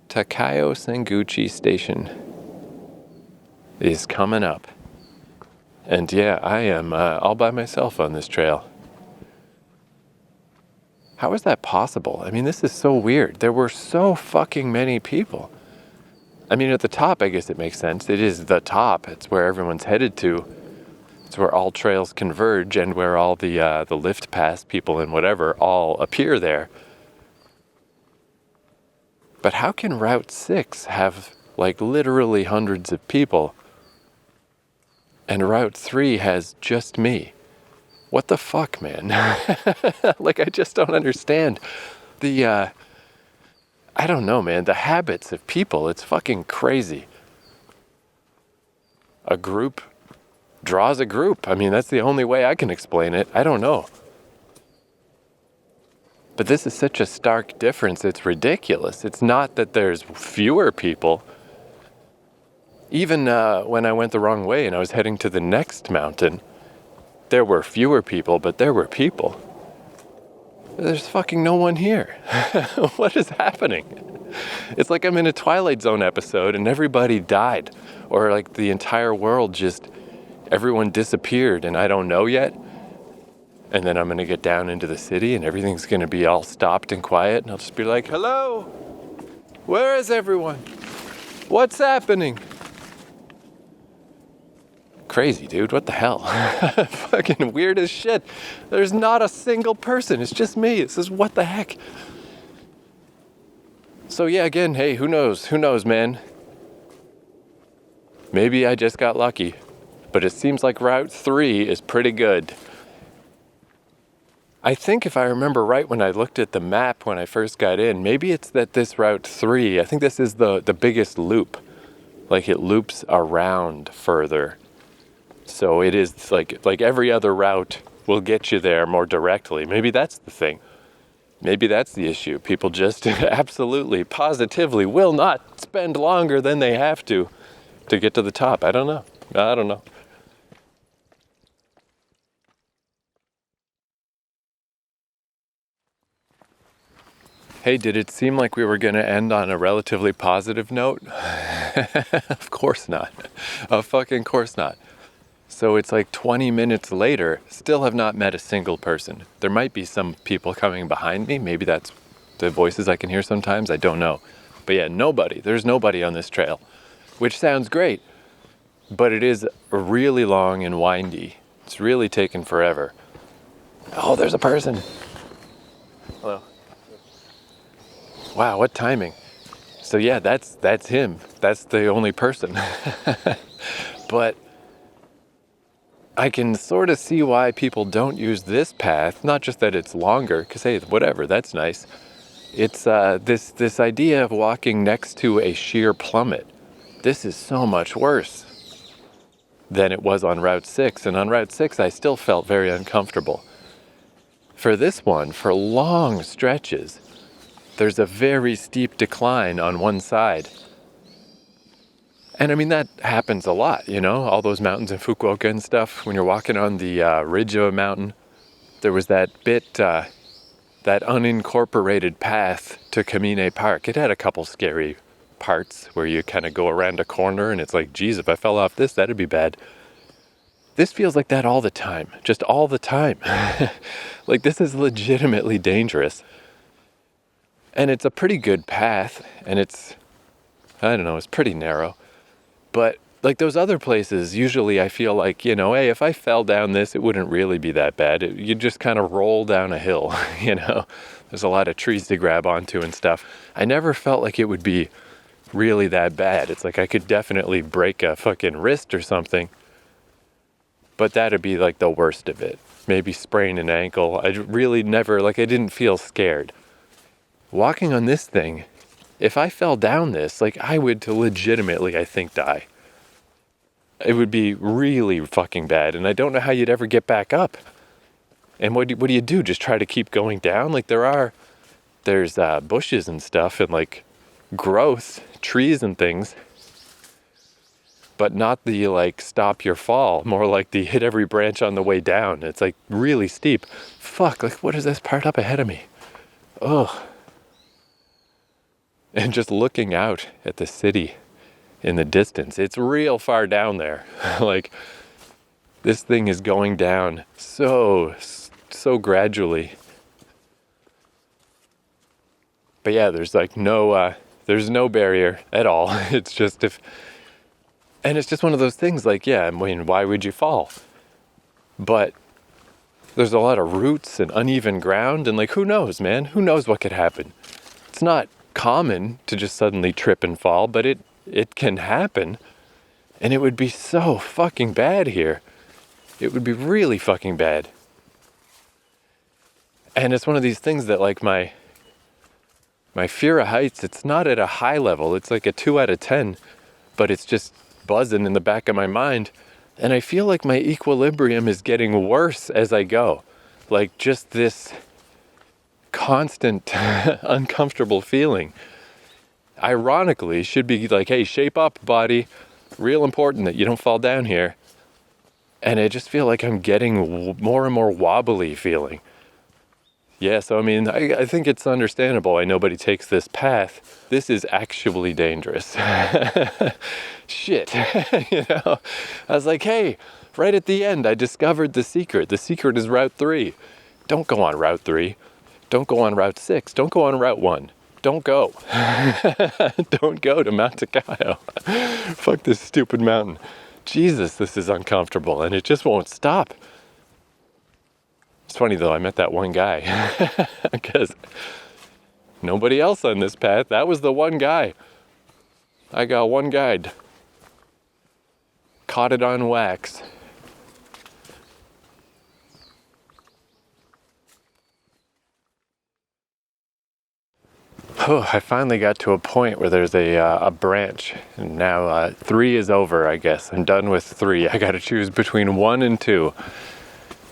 Takao Senguchi Station, is coming up. And yeah, I am all by myself on this trail. How is that possible? This is so weird. There were so fucking many people. At the top, I guess it makes sense. It is the top. It's where everyone's headed to. It's where all trails converge and where all the lift pass people and whatever all appear there. But how can Route 6 have literally hundreds of people and Route 3 has just me? What the fuck, man? I just don't understand I don't know, man. The habits of people, it's fucking crazy. A group draws a group. That's the only way I can explain it. I don't know. But this is such a stark difference, it's ridiculous. It's not that there's fewer people. Even when I went the wrong way and I was heading to the next mountain, there were fewer people, but there were people. There's fucking no one here. What is happening? It's like I'm in a Twilight Zone episode and everybody died. Or like the entire world just, everyone disappeared and I don't know yet. And then I'm going to get down into the city and everything's going to be all stopped and quiet. And I'll just be like, hello, where is everyone? What's happening? Crazy, dude, what the hell? Fucking weird as shit. There's not a single person. It's just me. This is what the heck. So yeah, again, hey, who knows? Who knows, man? Maybe I just got lucky. But it seems like Route 3 is pretty good. I think if I remember right when I looked at the map when I first got in, maybe it's that this Route 3, I think this is the biggest loop. Like it loops around further. So it is like every other route will get you there more directly. Maybe that's the thing. Maybe that's the issue. People just absolutely, positively will not spend longer than they have to get to the top. I don't know. Hey, did it seem like we were going to end on a relatively positive note? Of course not. Of fucking course not. So it's like 20 minutes later, still have not met a single person. There might be some people coming behind me. Maybe that's the voices I can hear sometimes. I don't know. But yeah, nobody. There's nobody on this trail, which sounds great. But it is really long and windy. It's really taken forever. Oh, there's a person. Hello. Wow, what timing. So yeah, that's him. That's the only person. But I can sort of see why people don't use this path. Not just that it's longer, because hey, whatever, that's nice. It's this idea of walking next to a sheer plummet. This is so much worse than it was on Route 6. And on Route 6, I still felt very uncomfortable. For this one, for long stretches, there's a very steep decline on one side. And I mean, that happens a lot, you know, all those mountains in Fukuoka and stuff. When you're walking on the ridge of a mountain, there was that bit, that unincorporated path to Kamine Park. It had a couple scary parts where you kind of go around a corner and it's like, geez, if I fell off this, that'd be bad. This feels like that all the time, just all the time. Like this is legitimately dangerous. And it's a pretty good path, and it's pretty narrow. But like those other places, usually I feel like, you know, hey, if I fell down this, it wouldn't really be that bad. You'd just kind of roll down a hill, you know. There's a lot of trees to grab onto and stuff. I never felt like it would be really that bad. It's like I could definitely break a fucking wrist or something. But that'd be like the worst of it. Maybe sprain an ankle. I really never, like I didn't feel scared. Walking on this thing, if I fell down this, like I would legitimately, I think, die. It would be really fucking bad, and I don't know how you'd ever get back up. And what do you do? Just try to keep going down? Like there's bushes and stuff and like growth, trees and things, but not the like stop your fall, more like the hit every branch on the way down. It's like really steep. Fuck, like what is this part up ahead of me? Ugh. And just looking out at the city in the distance, it's real far down there. Like this thing is going down so gradually. But yeah, there's like there's no barrier at all. It's just and it's just one of those things like, yeah, I mean, why would you fall? But there's a lot of roots and uneven ground and like, who knows, man? Who knows what could happen? It's not common to just suddenly trip and fall, but it can happen, and it would be so fucking bad here. It would be really fucking bad. And it's one of these things that like my fear of heights, it's not at a high level. It's like a 2 out of 10, but it's just buzzing in the back of my mind, and I feel like my equilibrium is getting worse as I go. Like just this constant uncomfortable feeling. Ironically, should be like, hey, shape up, body. Real important that you don't fall down here. And I just feel like I'm getting more and more wobbly feeling. Yeah, so I mean, I think it's understandable why nobody takes this path. This is actually dangerous. Shit. I was like, hey, right at the end, I discovered the secret. The secret is Route 3. Don't go on Route 3. Don't go on Route 6. Don't go on Route 1. Don't go. Don't go to Mt Takao. Fuck this stupid mountain. Jesus, this is uncomfortable, and it just won't stop. It's funny though, I met that one guy because nobody else on this path. That was the one guy. I got one guide. Caught it on wax. I finally got to a point where there's a branch, and now 3 is over, I guess. I'm done with 3. I got to choose between 1 and 2.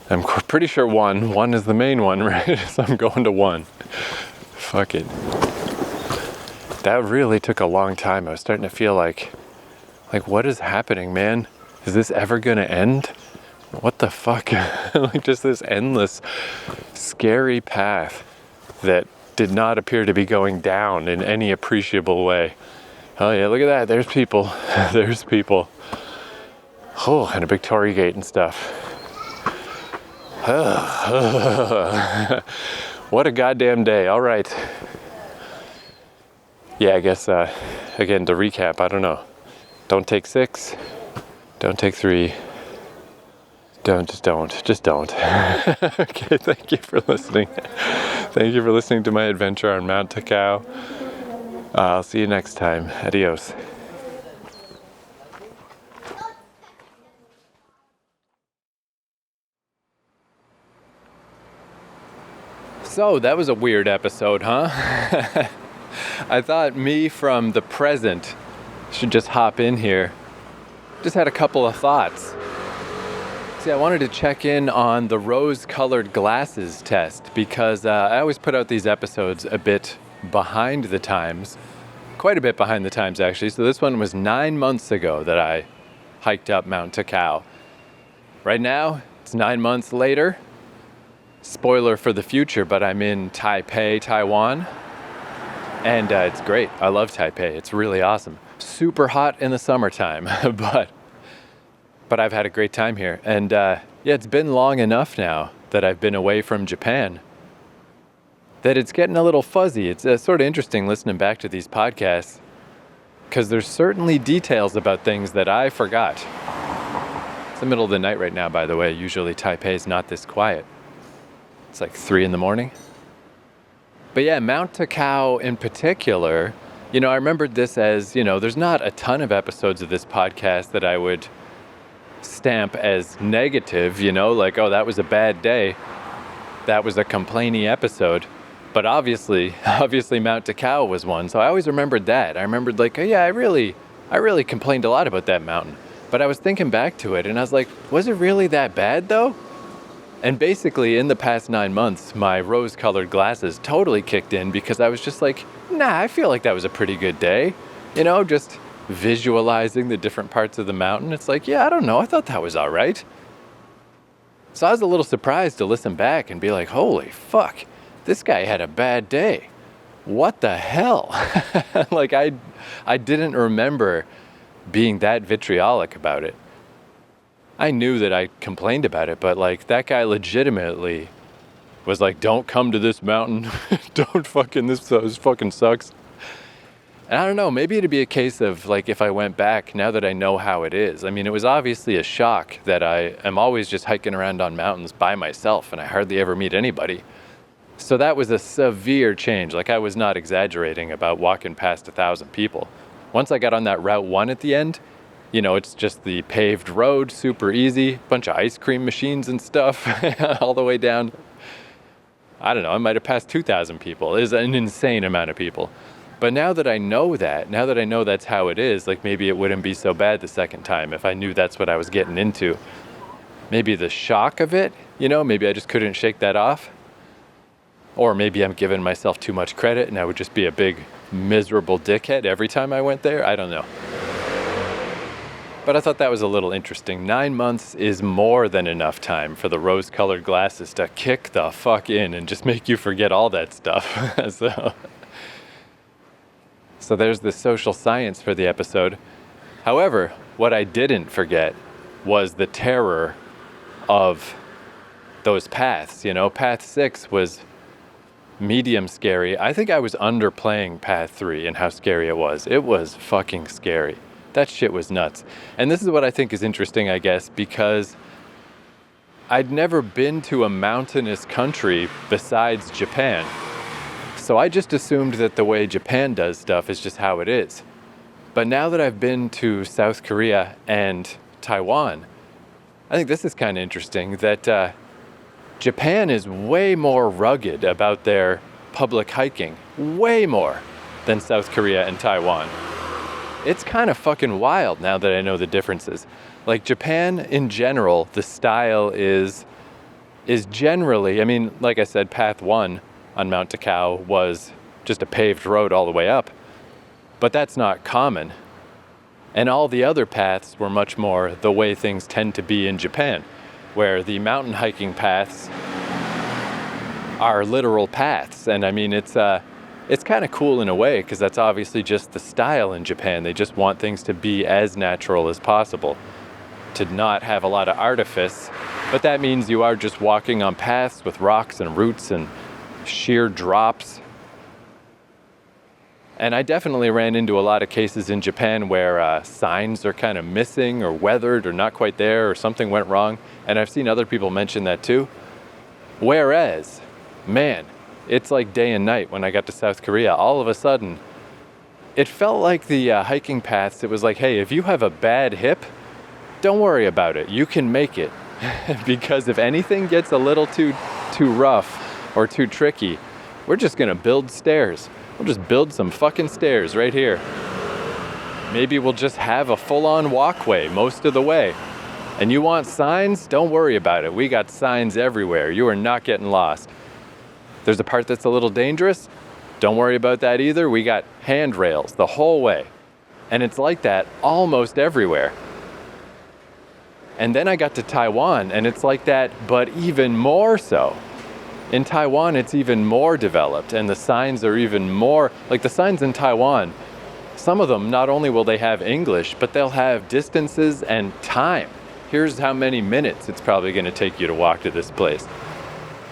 I'm pretty sure 1. 1 is the main one, right? So I'm going to 1. Fuck it. That really took a long time. I was starting to feel like what is happening, man? Is this ever gonna end? What the fuck? Like just this endless, scary path that did not appear to be going down in any appreciable way. Oh yeah, look at that. There's people. There's people. Oh, and a big Tory gate and stuff. What a goddamn day. All right. Yeah, I guess, again, to recap, I don't know. Don't take 6. Don't take 3. Just don't. Okay, thank you for listening. Thank you for listening to my adventure on Mt Takao. I'll see you next time. Adios. So that was a weird episode, huh? I thought me from the present should just hop in here. Just had a couple of thoughts. See, I wanted to check in on the rose-colored glasses test because I always put out these episodes a bit behind the times. Quite a bit behind the times, actually. So this one was 9 months ago that I hiked up Mt Takao. Right now, it's 9 months later. Spoiler for the future, but I'm in Taipei, Taiwan. And it's great. I love Taipei. It's really awesome. Super hot in the summertime, but I've had a great time here. And yeah, it's been long enough now that I've been away from Japan that it's getting a little fuzzy. It's sort of interesting listening back to these podcasts because there's certainly details about things that I forgot. It's the middle of the night right now, by the way. Usually Taipei is not this quiet. It's like 3 in the morning. But yeah, Mt Takao in particular, I remembered this as, there's not a ton of episodes of this podcast that I would stamp as negative, like, oh, that was a bad day. That was a complaining episode. But obviously Mt Takao was one. So I always remembered that. I remembered like, oh yeah, I really complained a lot about that mountain. But I was thinking back to it and I was like, was it really that bad though? And basically, in the past 9 months, my rose-colored glasses totally kicked in because I was just like, nah, I feel like that was a pretty good day. Just visualizing the different parts of the mountain. It's like, yeah, I don't know. I thought that was all right. So I was a little surprised to listen back and be like, holy fuck, this guy had a bad day. What the hell? Like, I didn't remember being that vitriolic about it. I knew that I complained about it, but like that guy legitimately was like, don't come to this mountain. Don't fucking, this fucking sucks. And I don't know, maybe it'd be a case of like if I went back now that I know how it is. I mean, it was obviously a shock that I am always just hiking around on mountains by myself and I hardly ever meet anybody. So that was a severe change. Like I was not exaggerating about walking past 1,000 people. Once I got on that Route 1 at the end, it's just the paved road, super easy, bunch of ice cream machines and stuff all the way down. I don't know, I might have passed 2,000 people. It is an insane amount of people. But now that I know that's how it is, like maybe it wouldn't be so bad the second time if I knew that's what I was getting into. Maybe the shock of it, maybe I just couldn't shake that off. Or maybe I'm giving myself too much credit and I would just be a big miserable dickhead every time I went there. I don't know. But I thought that was a little interesting. 9 months is more than enough time for the rose-colored glasses to kick the fuck in and just make you forget all that stuff. So there's the social science for the episode. However, what I didn't forget was the terror of those paths. You know, path 6 was medium scary. I think I was underplaying path 3 and how scary it was. It was fucking scary. That shit was nuts. And this is what I think is interesting, I guess, because I'd never been to a mountainous country besides Japan. So I just assumed that the way Japan does stuff is just how it is. But now that I've been to South Korea and Taiwan, I think this is kind of interesting that Japan is way more rugged about their public hiking, way more than South Korea and Taiwan. It's kind of fucking wild now that I know the differences. Like Japan in general, the style is generally, I mean, like I said, path 1 on Mt Takao was just a paved road all the way up. But that's not common. And all the other paths were much more the way things tend to be in Japan, where the mountain hiking paths are literal paths. And I mean, it's kind of cool in a way, because that's obviously just the style in Japan. They just want things to be as natural as possible, to not have a lot of artifice. But that means you are just walking on paths with rocks and roots and sheer drops. And I definitely ran into a lot of cases in Japan where signs are kind of missing or weathered or not quite there, or something went wrong. And I've seen other people mention that too. Whereas, man, it's like day and night when I got to South Korea. All of a sudden, it felt like the hiking paths, it was like, hey, if you have a bad hip, don't worry about it. You can make it. Because if anything gets a little too rough or too tricky, we're just going to build stairs. We'll just build some fucking stairs right here. Maybe we'll just have a full-on walkway most of the way. And you want signs? Don't worry about it. We got signs everywhere. You are not getting lost. There's a part that's a little dangerous. Don't worry about that either. We got handrails the whole way. And it's like that almost everywhere. And then I got to Taiwan, and it's like that, but even more so. In Taiwan, it's even more developed, and the signs are even more, like the signs in Taiwan, some of them, not only will they have English, but they'll have distances and time. Here's how many minutes it's probably going to take you to walk to this place.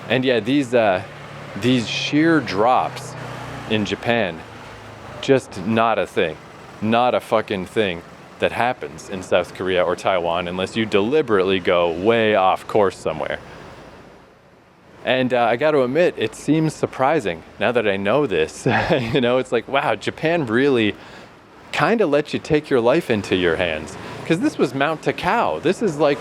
And yeah, these sheer drops in Japan, just not a thing. Not a fucking thing that happens in South Korea or Taiwan unless you deliberately go way off course somewhere. And I got to admit, it seems surprising now that I know this. You know, it's like, wow, Japan really kind of lets you take your life into your hands. Because this was Mt Takao. This is like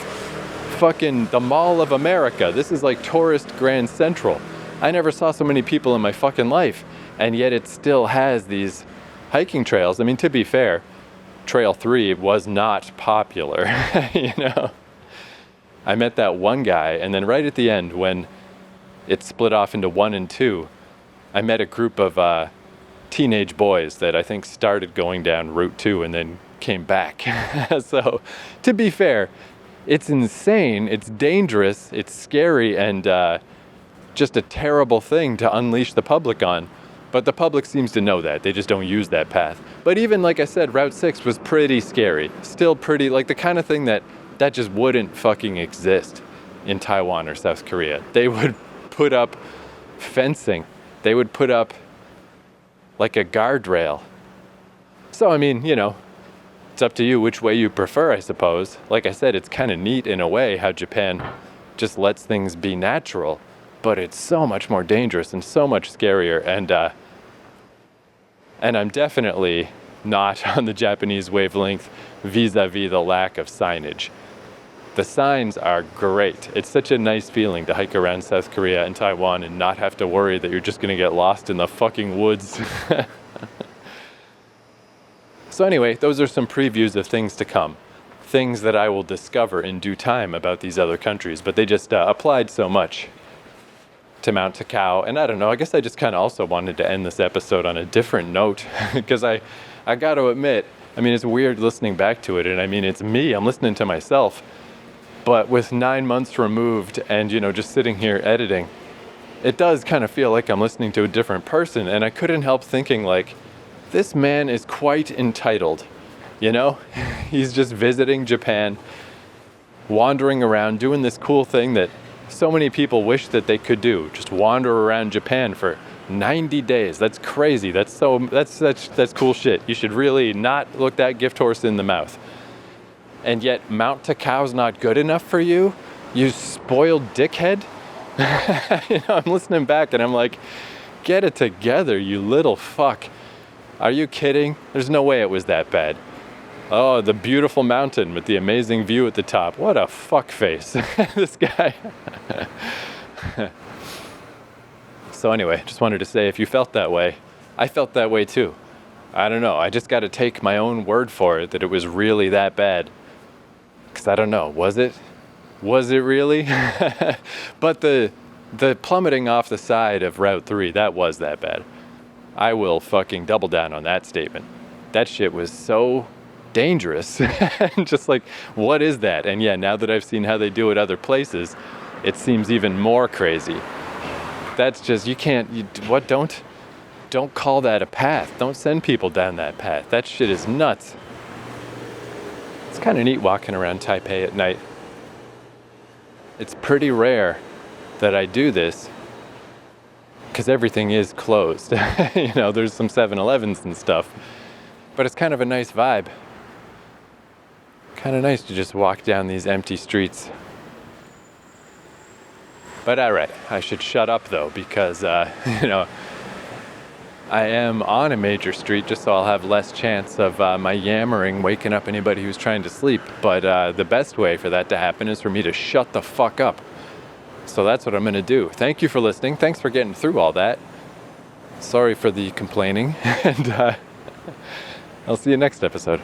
fucking the Mall of America. This is like tourist Grand Central. I never saw so many people in my fucking life. And yet it still has these hiking trails. I mean, to be fair, Trail 3 was not popular, you know. I met that one guy, and then right at the end, when it split off into 1 and 2, I met a group of teenage boys that I think started going down Route 2 and then came back. So, to be fair, it's insane, it's dangerous, it's scary, and just a terrible thing to unleash the public on. But the public seems to know that. They just don't use that path. But even, like I said, Route 6 was pretty scary. Still pretty, like the kind of thing that just wouldn't fucking exist in Taiwan or South Korea. They would put up fencing. They would put up like a guardrail. So, I mean, you know, it's up to you which way you prefer, I suppose. Like I said, it's kind of neat in a way how Japan just lets things be natural. But it's so much more dangerous and so much scarier. And I'm definitely not on the Japanese wavelength vis-a-vis the lack of signage. The signs are great. It's such a nice feeling to hike around South Korea and Taiwan and not have to worry that you're just going to get lost in the fucking woods. So anyway, those are some previews of things to come. Things that I will discover in due time about these other countries, but they just applied so much to Mt Takao. And I don't know, I guess I just kind of also wanted to end this episode on a different note because I got to admit, I mean, it's weird listening back to it, and I mean, it's me, I'm listening to myself, but with 9 months removed and, just sitting here editing, it does kind of feel like I'm listening to a different person, and I couldn't help thinking, like, this man is quite entitled, He's just visiting Japan, wandering around, doing this cool thing that so many people wish that they could do, just wander around Japan for 90 days. That's crazy. That's cool shit. You should really not look that gift horse in the mouth. And yet Mt Takao's not good enough for you? You spoiled dickhead? I'm listening back and I'm like, get it together, you little fuck. Are you kidding? There's no way it was that bad. Oh, the beautiful mountain with the amazing view at the top. What a fuck face. This guy. So anyway, just wanted to say, if you felt that way, I felt that way too. I don't know. I just got to take my own word for it that it was really that bad. Because I don't know. Was it? Was it really? But the plummeting off the side of Route 3, that was that bad. I will fucking double down on that statement. That shit was so dangerous. Just like, what is that? And yeah, now that I've seen how they do it other places, it seems even more crazy. That's just, don't call that a path. Don't send people down that path. That shit is nuts. It's kind of neat walking around Taipei at night. It's pretty rare that I do this because everything is closed. There's some 7-Elevens and stuff, but it's kind of a nice vibe. Kind of nice to just walk down these empty streets. But all right, I should shut up though, because, I am on a major street just so I'll have less chance of my yammering waking up anybody who's trying to sleep. But the best way for that to happen is for me to shut the fuck up. So that's what I'm going to do. Thank you for listening. Thanks for getting through all that. Sorry for the complaining. And I'll see you next episode.